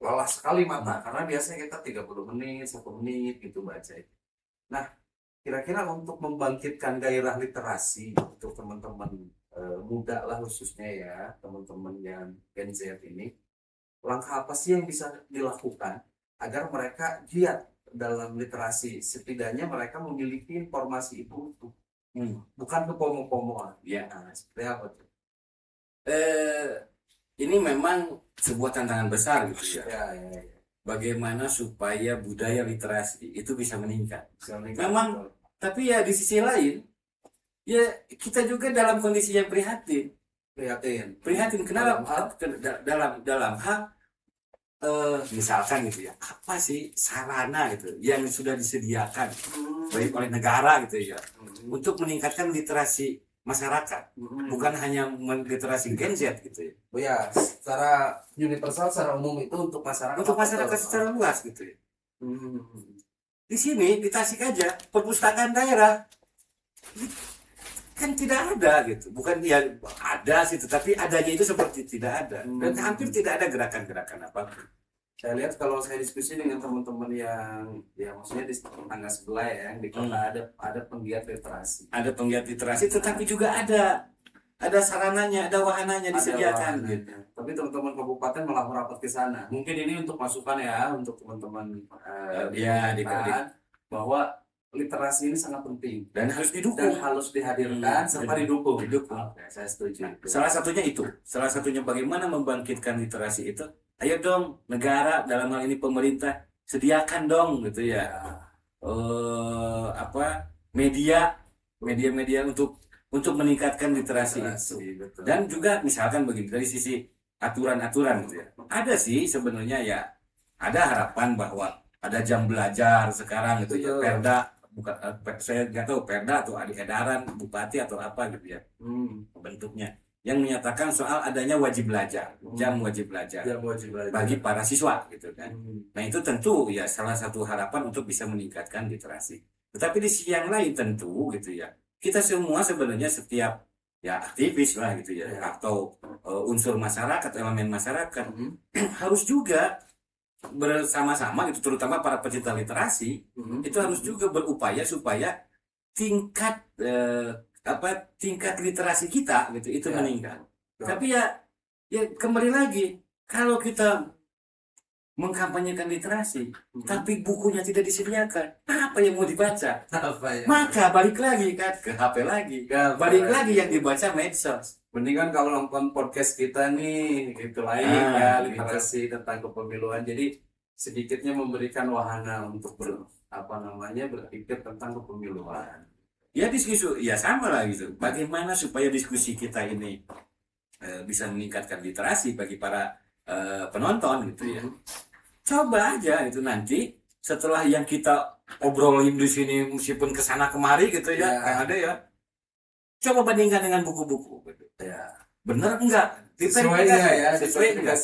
lelah sekali mata. Karena biasanya kita 30 menit, 1 menit gitu baca. Nah, kira-kira untuk membangkitkan gairah literasi untuk teman-teman muda lah khususnya ya, teman-teman yang Gen Z ini, langkah apa sih yang bisa dilakukan agar mereka giat dalam literasi? Setidaknya mereka memiliki informasi itu bukan kepomo-pomoan. Ya. Nah, seperti apa tuh? Ini memang sebuah tantangan besar gitu ya. Ya. Bagaimana supaya budaya literasi itu bisa meningkat. Memang, tapi ya di sisi lain, ya kita juga dalam kondisi yang prihatin. Kenapa? Dalam hal misalkan gitu ya, apa sih sarana gitu yang sudah disediakan baik oleh negara gitu ya untuk meningkatkan literasi masyarakat, bukan hanya literasi Gen Z gitu ya. Oh ya, secara universal, secara umum itu untuk masyarakat. Untuk masyarakat secara luas gitu ya. Di sini di Tasik aja perpustakaan daerah kan tidak ada gitu, bukan dia ada sih, tapi adanya itu seperti tidak ada dan hampir tidak ada gerakan-gerakan apapun. Saya lihat kalau saya diskusi dengan teman-teman yang ya maksudnya di tetangga sebelah ya, yang di kota ada penggiat literasi. Ada penggiat literasi, tetapi juga ada sarananya, ada wahananya disediakan gitu. Tapi teman-teman kabupaten malah merapat ke sana. Mungkin ini untuk masukan ya untuk teman-teman bahwa literasi ini sangat penting dan harus didukung dan harus dihadirkan serta didukung. Oke, saya setuju. Salah satunya bagaimana membangkitkan literasi itu. Ayo dong negara, dalam hal ini pemerintah, sediakan dong gitu ya. Media untuk meningkatkan literasi itu. Betul. Dan juga misalkan begini dari sisi aturan-aturan gitu ya. Ada sih sebenarnya ya, ada harapan bahwa ada jam belajar sekarang gitu ya. Perda, bukan saya nggak tahu perda atau edaran bupati atau apa gitu ya bentuknya, yang menyatakan soal adanya wajib belajar, jam wajib belajar bagi para siswa gitu kan. Nah itu tentu ya salah satu harapan untuk bisa meningkatkan literasi. Tetapi di sisi yang lain tentu gitu ya, kita semua sebenarnya setiap ya aktivis lah gitu ya, atau unsur masyarakat, elemen masyarakat harus juga bersama-sama gitu, terutama para pecinta literasi itu harus juga berupaya supaya tingkat literasi kita gitu itu meningkat. Tapi ya kembali lagi, kalau kita mengkampanyekan literasi tapi bukunya tidak disediakan, apa yang mau dibaca? Maka balik lagi kan ke HP lagi, balik lagi yang dibaca medsos. Mendingan kalau nonton podcast kita nih gitu ya, literasi tentang kepemiluan, jadi sedikitnya memberikan wahana untuk berpikir tentang kepemiluan. Ya diskusi ya sama lah gitu. Bagaimana supaya diskusi kita ini bisa meningkatkan literasi bagi para penonton gitu ya. Coba aja itu nanti setelah yang kita obrolin di sini meskipun kesana kemari gitu ya, ada ya. Coba bandingkan dengan buku-buku gitu. Ya. Bener enggak? Sesuai enggak?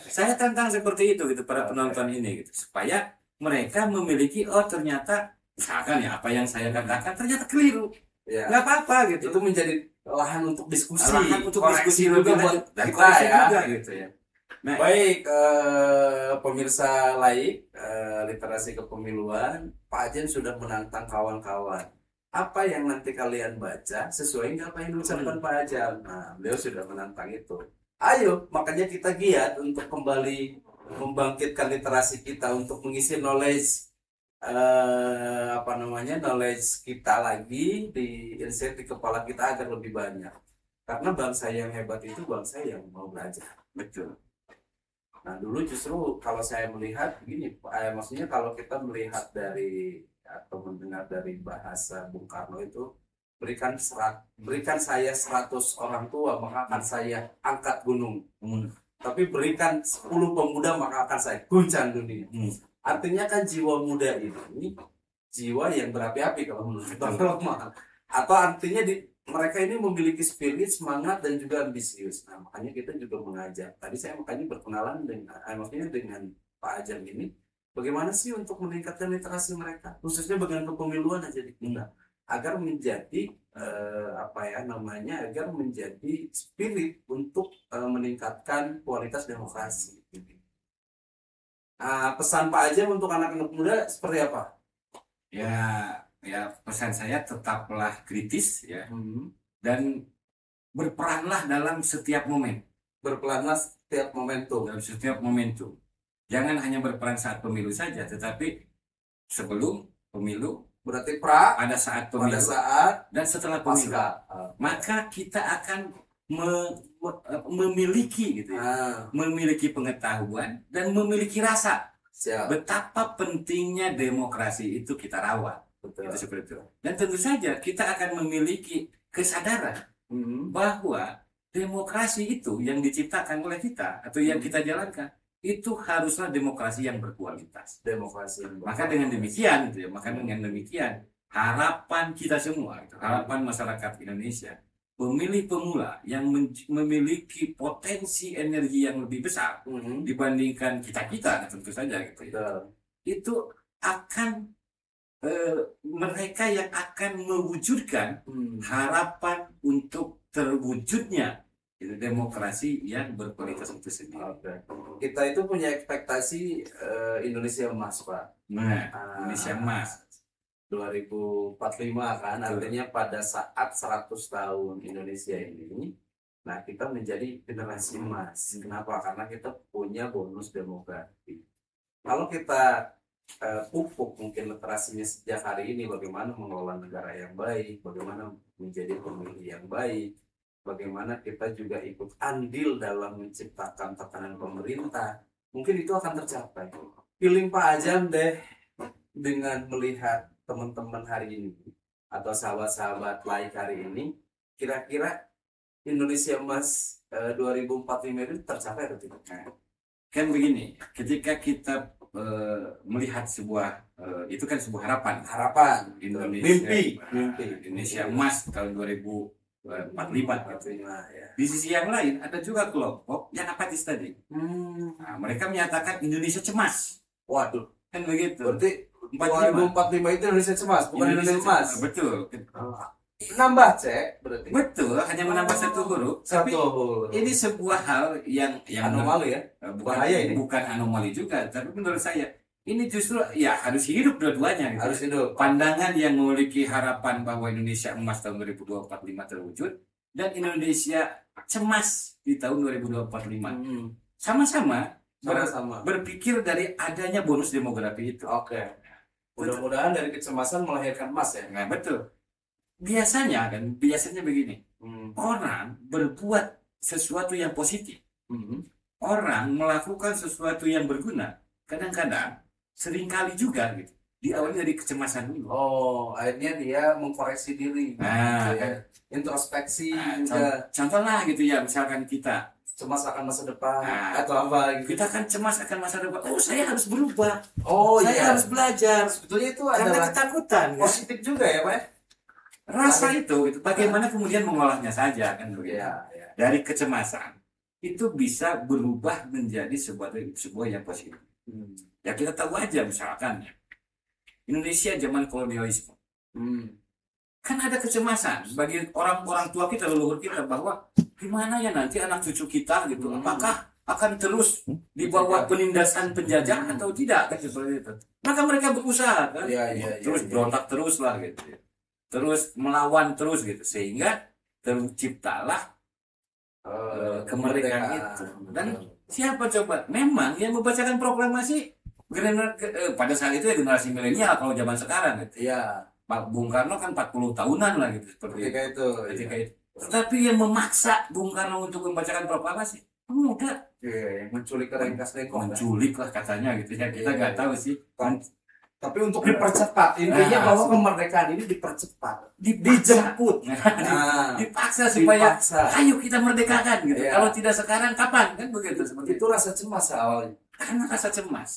Saya tantang seperti itu gitu para penonton ini gitu, supaya mereka memiliki ternyata misalkan ya apa yang saya katakan ternyata keliru. Nggak apa-apa gitu. Itu menjadi lahan untuk diskusi. Lebih lanjut dari koreksi juga gitu ya. Nah, baik pemirsa laik literasi kepemiluan, Pak Ajen sudah menantang kawan-kawan. Apa yang nanti kalian baca sesuai dengan apa yang diucapkan Pak Ajen. Nah, beliau sudah menantang itu. Ayo, makanya kita giat untuk kembali membangkitkan literasi kita untuk mengisi knowledge knowledge kita lagi di insight di kepala kita agar lebih banyak. Karena bangsa yang hebat itu bangsa yang mau belajar. Betul. Nah, dulu justru kalau saya melihat begini, maksudnya kalau kita melihat dari atau mendengar dari bahasa Bung Karno itu, berikan saya 100 orang tua maka akan saya angkat gunung. Tapi berikan 10 pemuda maka akan saya guncang dunia. Artinya kan jiwa muda ini jiwa yang berapi-api kalau menurut Bang Roma. Atau artinya mereka ini memiliki spirit, semangat dan juga ambisius. Nah, makanya kita juga mengajak. Tadi saya makanya berkenalan maksudnya dengan Pak Ajam ini, bagaimana sih untuk meningkatkan literasi mereka, khususnya bagian kepemiluan aja di kita, agar menjadi agar menjadi spirit untuk meningkatkan kualitas demokrasi. Nah, pesan Pak Ajam untuk anak-anak muda seperti apa? Ya pesan saya tetaplah kritis ya, dan berperanlah dalam setiap momen. Berperanlah setiap momentum. Dalam setiap momentum. Jangan hanya berperan saat pemilu saja, tetapi sebelum pemilu, berarti pada saat pemilu, dan setelah pemilu. Maka kita akan memiliki gitu ya, memiliki pengetahuan dan memiliki rasa. Betapa pentingnya demokrasi itu kita rawat. Itu seperti itu. Dan tentu saja kita akan memiliki kesadaran bahwa demokrasi itu yang diciptakan oleh kita atau yang kita jalankan itu haruslah demokrasi yang berkualitas. Maka dengan demikian gitu ya, harapan kita semua, harapan masyarakat Indonesia, pemilih pemula yang memiliki potensi energi yang lebih besar dibandingkan kita tentu saja gitu ya. Itu akan mereka yang akan mewujudkan harapan untuk terwujudnya demokrasi yang berkualitas itu sendiri. Kita itu punya ekspektasi Indonesia emas, Pak. Indonesia emas 2045 kan, artinya pada saat 100 tahun Indonesia ini, nah kita menjadi generasi emas. Kenapa? Karena kita punya bonus demografi. Kalau kita pupuk mungkin literasinya sejak hari ini, bagaimana mengelola negara yang baik, bagaimana menjadi pemilih yang baik, bagaimana kita juga ikut andil dalam menciptakan tatanan pemerintah, mungkin itu akan tercapai. Feeling Pak Ajam deh dengan melihat teman-teman hari ini atau sahabat-sahabat laik hari ini, kira-kira Indonesia Emas 2045 itu tercapai atau tidak? Kan begini, ketika kita melihat sebuah itu kan sebuah harapan Indonesia, mimpi Indonesia Emas tahun 2045 gitu. Di sisi yang lain ada juga kelompok yang apatis tadi. Nah, mereka menyatakan Indonesia cemas. Waduh, kan begitu. Berarti 2045 itu Indonesia cemas, bukan Indonesia emas. Betul. Nambah cek berarti. Betul, hanya menambah satu huruf. Tapi ini sebuah hal yang anomali ya. Bukan anomali juga, tapi menurut saya ini justru ya harus hidup dua-duanya. Gitu. Harus hidup. Pandangan yang memiliki harapan bahwa Indonesia emas tahun 2045 terwujud dan Indonesia cemas di tahun 2045. Sama-sama berpikir dari adanya bonus demografi itu. Oke. Mudah-mudahan dari kecemasan melahirkan emas ya. Nah, betul. Biasanya begini. Orang berbuat sesuatu yang positif. Orang melakukan sesuatu yang berguna. Kadang-kadang seringkali juga gitu. Diawali dari kecemasan dulu. Oh, akhirnya dia mengkoreksi diri. Nah, kan. Introspeksi juga. Contohlah gitu ya, misalkan kita cemas akan masa depan atau apa gitu. Kita kan cemas akan masa depan. Oh, saya harus berubah. Saya harus belajar. Sebetulnya itu karena adalah ketakutan. Positif ya? Juga ya, Pak. Rasa itu bagaimana kemudian mengolahnya saja kan begitu. Dari kecemasan itu bisa berubah menjadi sebuah yang positif. Ya kita tahu aja misalkan ya. Indonesia zaman kolonialisme. Kan ada kecemasan bagi orang-orang tua kita, leluhur kita, bahwa gimana ya nanti anak cucu kita gitu, apakah akan terus di bawah penindasan penjajah atau tidak kan seperti itu. Maka mereka berusaha kan, terus berontak terus lah gitu, terus melawan terus gitu, sehingga terciptalah kemerdekaan itu. Dan siapa coba? Memang yang membacakan proklamasi pada saat itu ya generasi milenial kalau zaman sekarang gitu. Pak Bung Karno kan 40 tahunan lah gitu seperti ketika itu. Tapi yang memaksa Bung Karno untuk membacakan proklamasi pemuda Iya, menculik ke ringkas lekong. menculik lah katanya gitu ya, kita nggak tahu sih. Tapi untuk dipercepat, intinya Nah, bahwa kemerdekaan ini dipercepat, dipaksa. dijemput. Nah, Dipaksa supaya dipaksa. ayo kita merdekakan gitu. Iya. Kalau tidak sekarang kapan, kan begitu seperti Itu rasa cemas awalnya. karena rasa cemas.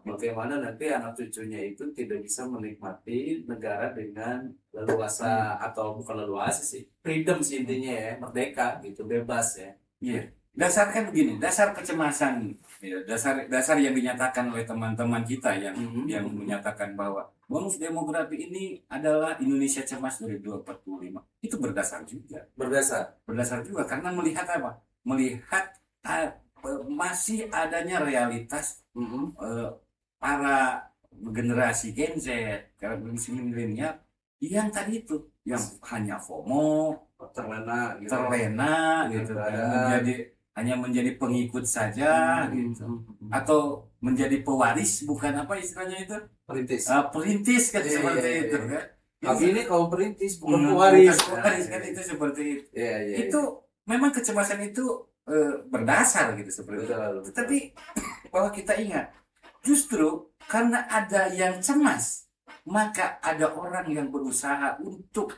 Bagaimana nanti anak cucunya itu tidak bisa menikmati negara dengan leluasa atau bukan leluasa sih, freedom sih intinya ya, merdeka gitu, bebas ya. Iya. Dasar kan begini, dasar kecemasan, ya, dasar yang dinyatakan oleh teman-teman kita yang menyatakan bahwa bonus demografi ini adalah Indonesia cemas 2045. Itu berdasar juga. Berdasar juga karena melihat apa? Melihat masih adanya realitas para generasi Gen Z, generasi milenial yang tadi itu, yang hanya FOMO, terlena gitu kan, hanya menjadi pengikut saja gitu, atau menjadi pewaris, bukan apa istilahnya itu, perintis kan, seperti itu kan. Tapi ini kaum perintis bukan pewaris pewaris. kan, itu seperti itu. Iya. Itu memang kecemasan itu berdasar gitu seperti itu. Tapi bahwa kita ingat, justru karena ada yang cemas, maka ada orang yang berusaha untuk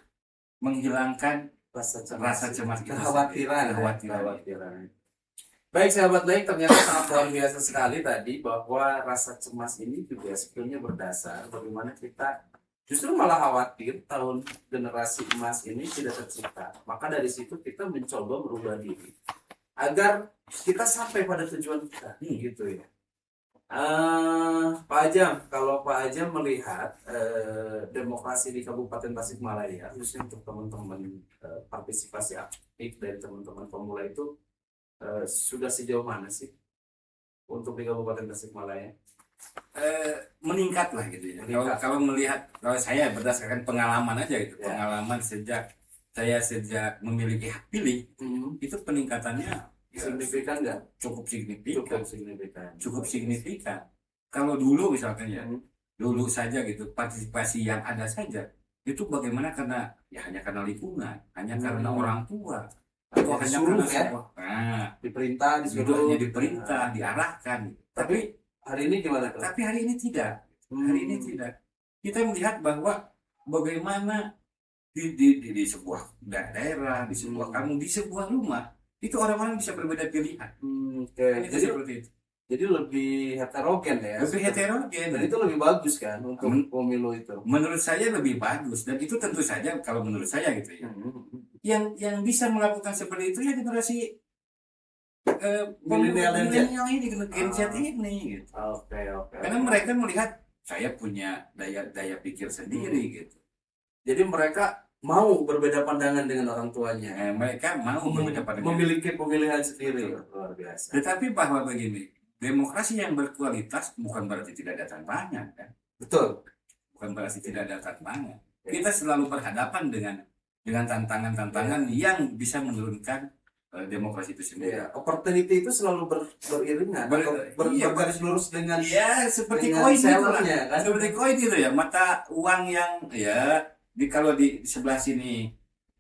menghilangkan rasa cemas itu, kekhawatiran. Baik sahabat baik, ternyata sangat luar biasa sekali tadi bahwa rasa cemas ini juga sebetulnya berdasar bagaimana kita justru malah khawatir tahun generasi emas ini tidak tercipta. Maka dari situ kita mencoba merubah diri agar kita sampai pada tujuan kita, gitu ya. Pak Ajam, kalau Pak Ajam melihat demokrasi di Kabupaten Tasikmalaya, khususnya untuk teman-teman partisipasi aktif dari teman-teman pemula itu sudah sejauh mana sih untuk di Kabupaten Tasikmalaya? Meningkat lah gitu ya. Kalau melihat, kalau saya berdasarkan pengalaman aja gitu, pengalaman sejak memiliki hak pilih, itu peningkatannya signifikan nggak? Cukup signifikan. Kalau dulu misalkan ya, dulu saja gitu, partisipasi yang ada saja itu bagaimana, karena ya hanya karena lingkungan, hanya karena orang tua, atau hanya karena disuruh, diperintah, diarahkan. Tapi hari ini gimana? Tapi hari ini tidak. Hari ini tidak. Kita melihat bahwa bagaimana di sebuah daerah, di sebuah kampung, di sebuah rumah, itu orang-orang bisa berbeda pilihan. Jadi seperti itu. Jadi lebih heterogen ya. Lebih heterogen. Dan itu lebih bagus kan untuk pemilu itu. Menurut saya lebih bagus, dan itu tentu saja kalau menurut saya gitu ya. Yang bisa melakukan seperti itu ya generasi milenial ini, Gen Z ini gitu. Oke. Karena mereka melihat saya punya daya pikir sendiri gitu. Jadi mereka mau berbeda pandangan dengan orang tuanya. Mereka mau berbeda pandangan. Memiliki pemilihan sendiri. Luar biasa. Tetapi bahwa begini, demokrasi yang berkualitas bukan berarti tidak datang banyak kan? Betul. Bukan berarti tidak datang banyak. Kita selalu berhadapan dengan tantangan-tantangan yang bisa menurunkan demokrasi itu sendiri. Opportunity itu selalu beriringan, bergaris lurus dengan seperti koin gitu lah. Kan? Seperti koin gitu ya, mata uang yang kalau di sebelah sini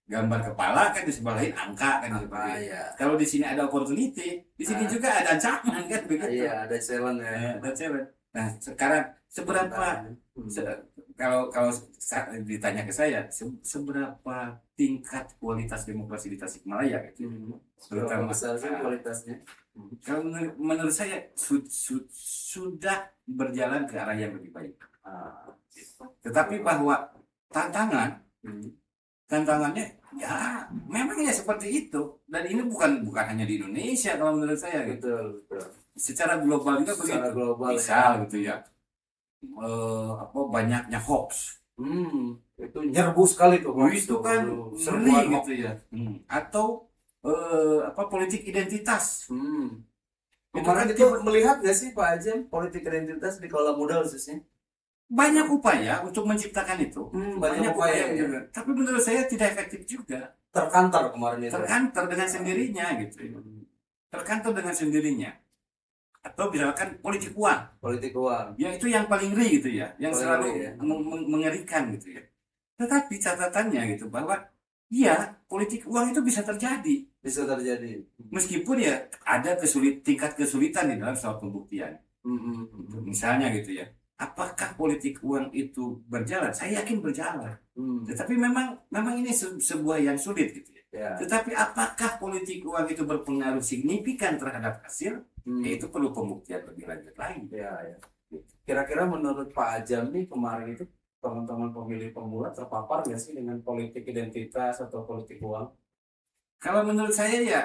gambar kepala, kan di sebelah lain angka kan seperti. Kalau di sini ada opportunity, di sini juga ada ancaman kan begitu. Iya, ada challenge ya. Ada challenge. Nah, sekarang seberapa kalau ditanya ke saya, seberapa tingkat kualitas demokrasi di Tasikmalaya gitu. Terutama besar sih kualitasnya. Kalau menurut saya sudah berjalan ke arah yang lebih baik. Tetapi bahwa tantangannya ya memang ya seperti itu, dan ini bukan hanya di Indonesia kalau menurut saya gitu. Betul. Secara global juga begitu. Misal gitu ya. Banyaknya hoax. Itu nyerbu sekali tuh. Itu kan sering gitu ya. Atau politik identitas. Kemarin itu melihat nggak sih Pak Ajam politik identitas di kaula muda khususnya? Banyak upaya untuk menciptakan itu. Banyak upaya juga. Tapi menurut saya tidak efektif juga. Terkantor kemarin itu. Terkantor dengan sendirinya gitu. Terkantor dengan sendirinya. Atau misalkan politik uang, ya itu yang paling ngeri gitu ya, yang selalu mengerikan gitu ya. Tetapi catatannya gitu bahwa Iya, politik uang itu bisa terjadi. Bisa terjadi. Meskipun ya ada tingkat kesulitan di dalam soal pembuktian. Misalnya gitu ya. Apakah politik uang itu berjalan? Saya yakin berjalan. Tetapi memang ini sebuah yang sulit gitu ya. Ya. Tetapi apakah politik uang itu berpengaruh signifikan terhadap hasil? Ya, itu perlu pembuktian lebih lanjut lagi. Ya, ya. Kira-kira menurut Pak Ajam nih kemarin itu teman-teman pemilih pemula terpapar nggak sih dengan politik identitas atau politik uang? Kalau menurut saya ya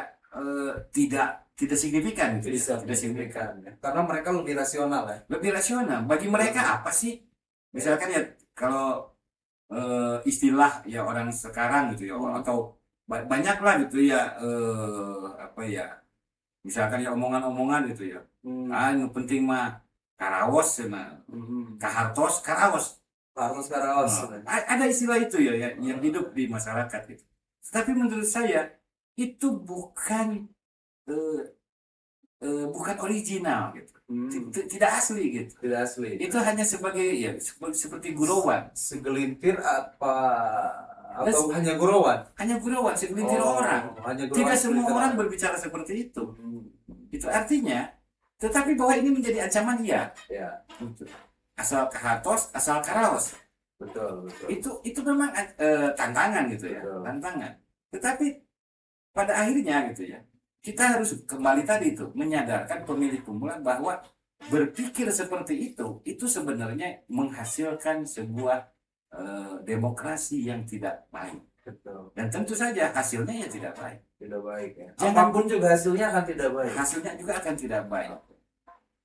tidak signifikan gitu. Bisa Tidak signifikan. ya. Karena mereka lebih rasional ya. Lebih rasional. Bagi mereka apa sih? Misalkan ya kalau istilah ya orang sekarang gitu ya, atau banyak lah gitu ya apa ya, misalkan ya omongan-omongan gitu ya. Yang penting mah karaos ya mah. Kahartos karaos. Harus karaos. Ada istilah itu ya yang hidup di masyarakat gitu. Tapi menurut saya itu bukan bukan original gitu. Tidak asli gitu. Tidak asli. Itu hanya sebagai ya seperti gurauan. Segelintir apa atau hanya gurauan? Hanya gurauan segelintir orang. Hanya gurauan Tidak semua segelintir orang berbicara seperti itu. Itu artinya, tetapi bahwa ini menjadi ancaman ya. Asal kahatos, asal karaos. Betul. Itu memang tantangan gitu ya. Betul. Tantangan. Tetapi pada akhirnya gitu ya, kita harus kembali tadi itu menyadarkan pemilih pemula bahwa berpikir seperti itu sebenarnya menghasilkan sebuah demokrasi yang tidak baik. Betul. Dan tentu saja hasilnya ya tidak baik. Tidak baik ya. Jangan- Apapun juga hasilnya akan tidak baik. Hasilnya juga akan tidak baik.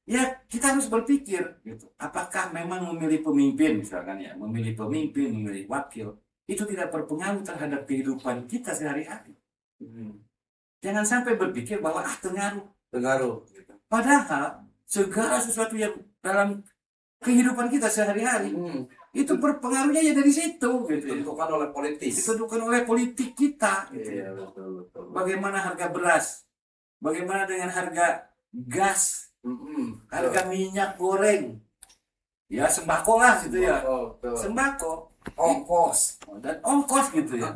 Ya kita harus berpikir gitu. Apakah memang memilih pemimpin misalkan ya, memilih pemimpin, memilih wakil itu tidak berpengaruh terhadap kehidupan kita sehari-hari. Jangan sampai berpikir bahwa Pengaruh. Gitu. padahal segala sesuatu yang dalam kehidupan kita sehari-hari itu berpengaruhnya ya dari situ gitu. Ditentukan oleh politis. Ditentukan oleh politik kita gitu. Iya, betul. Bagaimana harga beras? Bagaimana dengan harga gas? Harga minyak goreng? Ya sembako lah gitu ya. Betul. Sembako, Ongkos. dan ongkos gitu ya.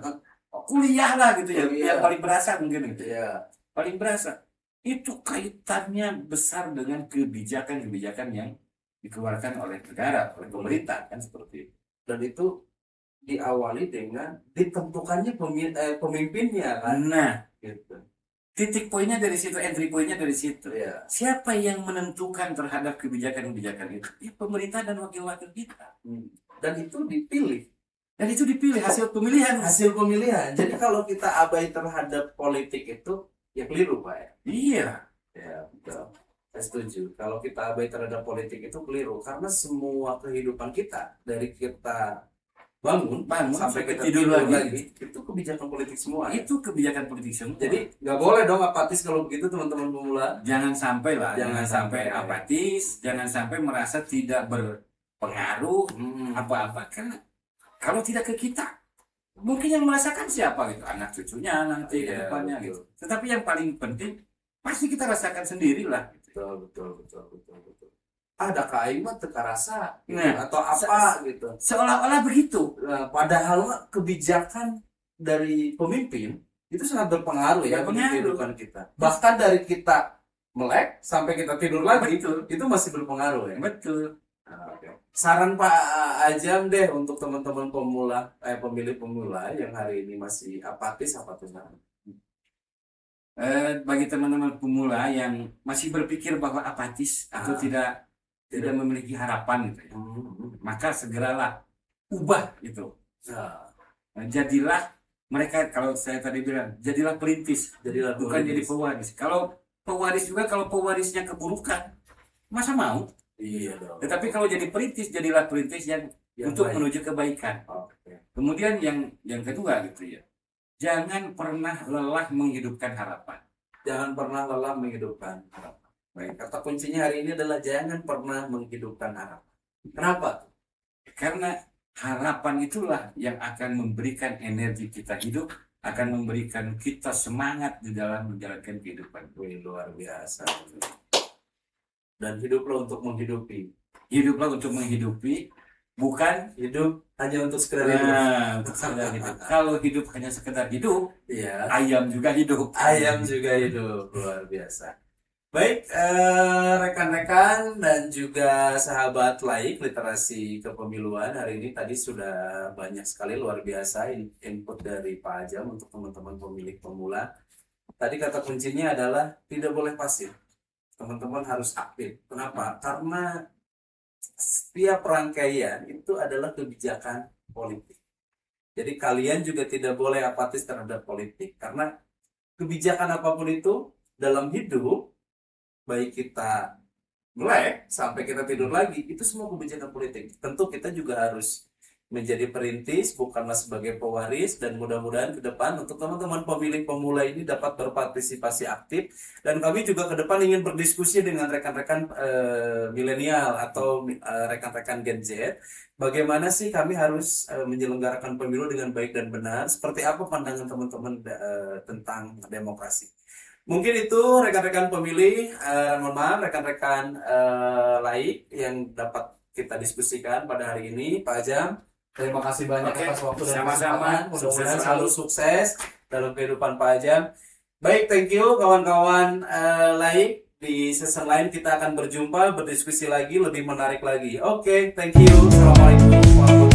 Kuliah lah gitu ya. Kuliah. Yang paling berasa mungkin gitu. Iya. Paling berasa. Itu kaitannya besar dengan kebijakan-kebijakan yang dikeluarkan oleh negara, oleh pemerintah kan seperti itu. Dan itu diawali dengan ditentukannya pemimpinnya kan. Nah, Gitu. titik poinnya dari situ, entry poinnya dari situ. Iya. Siapa yang menentukan terhadap kebijakan-kebijakan itu? Ya, pemerintah dan wakil-wakil kita. Dan itu dipilih. Dan itu dipilih hasil pemilihan. Hasil pemilihan. Jadi kalau kita abai terhadap politik itu ya keliru Pak ya. Iya. Ya betul. Saya setuju. Kalau kita abai terhadap politik itu keliru karena semua kehidupan kita dari kita bangun sampai kita tidur lagi itu kebijakan politik semua. Itu kebijakan politik semua. Jadi nggak boleh dong apatis kalau begitu teman-teman pemula. Jangan sampai lah, Jangan sampai. apatis, jangan sampai merasa tidak berpengaruh apa-apa. Karena kalau tidak ke kita, mungkin yang merasakan siapa gitu, anak cucunya nanti ke Iya, depannya betul. gitu. Tetapi yang paling penting pasti kita rasakan sendirilah. Betul. Ada kaimat teka rasa gitu, Nah, atau apa gitu. Seolah-olah begitu. Nah, padahal kebijakan dari pemimpin itu sangat berpengaruh ya bagi kehidupan kita. Bahkan dari kita melek sampai kita tidur lagi itu masih berpengaruh ya. Betul. Nah, oke. Saran Pak Ajam deh untuk teman-teman pemula, pemilih pemula yang hari ini masih apatis apa tuh? Bagi teman-teman pemula yang masih berpikir bahwa apatis atau tidak memiliki harapan gitu ya, maka segeralah ubah itu. Jadilah mereka, kalau saya tadi bilang, jadilah perintis, bukan jadi pewaris. Kalau pewaris juga, kalau pewarisnya keburukan, masa mau? Iya dong. Tetapi kalau jadi perintis, jadilah perintis yang untuk baik. menuju kebaikan. Kemudian yang kedua gitu ya, jangan pernah lelah menghidupkan harapan. Jangan pernah lelah menghidupkan harapan. Baik, kata kuncinya hari ini adalah jangan pernah menghidupkan harapan. Kenapa? Karena harapan itulah yang akan memberikan energi kita hidup, akan memberikan kita semangat di dalam menjalankan kehidupan. Wih, luar biasa. Dan hiduplah untuk menghidupi. Hiduplah untuk menghidupi, bukan Hidup hanya untuk sekedar hidup. untuk sekedar hidup. Kalau hidup hanya sekedar hidup, Iya. ayam juga hidup. Ayam juga hidup, luar biasa. Baik, rekan-rekan dan juga sahabat laik literasi kepemiluan, hari ini tadi sudah banyak sekali luar biasa input dari Pak Ajam untuk teman-teman pemilik pemula. Tadi kata kuncinya adalah tidak boleh pasif. Teman-teman harus aktif. Kenapa? Karena setiap rangkaian itu adalah kebijakan politik. Jadi kalian juga tidak boleh apatis terhadap politik. Karena kebijakan apapun itu dalam hidup, baik kita melek sampai kita tidur lagi, itu semua kebijakan politik. Tentu kita juga harus menjadi perintis, bukanlah sebagai pewaris, dan mudah-mudahan ke depan untuk teman-teman pemilik pemula ini dapat berpartisipasi aktif, dan kami juga ke depan ingin berdiskusi dengan rekan-rekan milenial atau rekan-rekan Gen Z, bagaimana sih kami harus menyelenggarakan pemilu dengan baik dan benar, seperti apa pandangan teman-teman tentang demokrasi. Mungkin itu rekan-rekan pemilih, mohon maaf rekan-rekan laik yang dapat kita diskusikan pada hari ini. Pak Ajam, terima kasih banyak Oke, atas waktu dan sama-sama. kesempatan. Mudah-mudahan Sukses selalu sukses dalam kehidupan Pak Ajam. Baik, thank you kawan-kawan laik. Di season lain kita akan berjumpa, berdiskusi lagi, lebih menarik lagi. Oke, thank you. Assalamualaikum warahmatullahi wabarakatuh.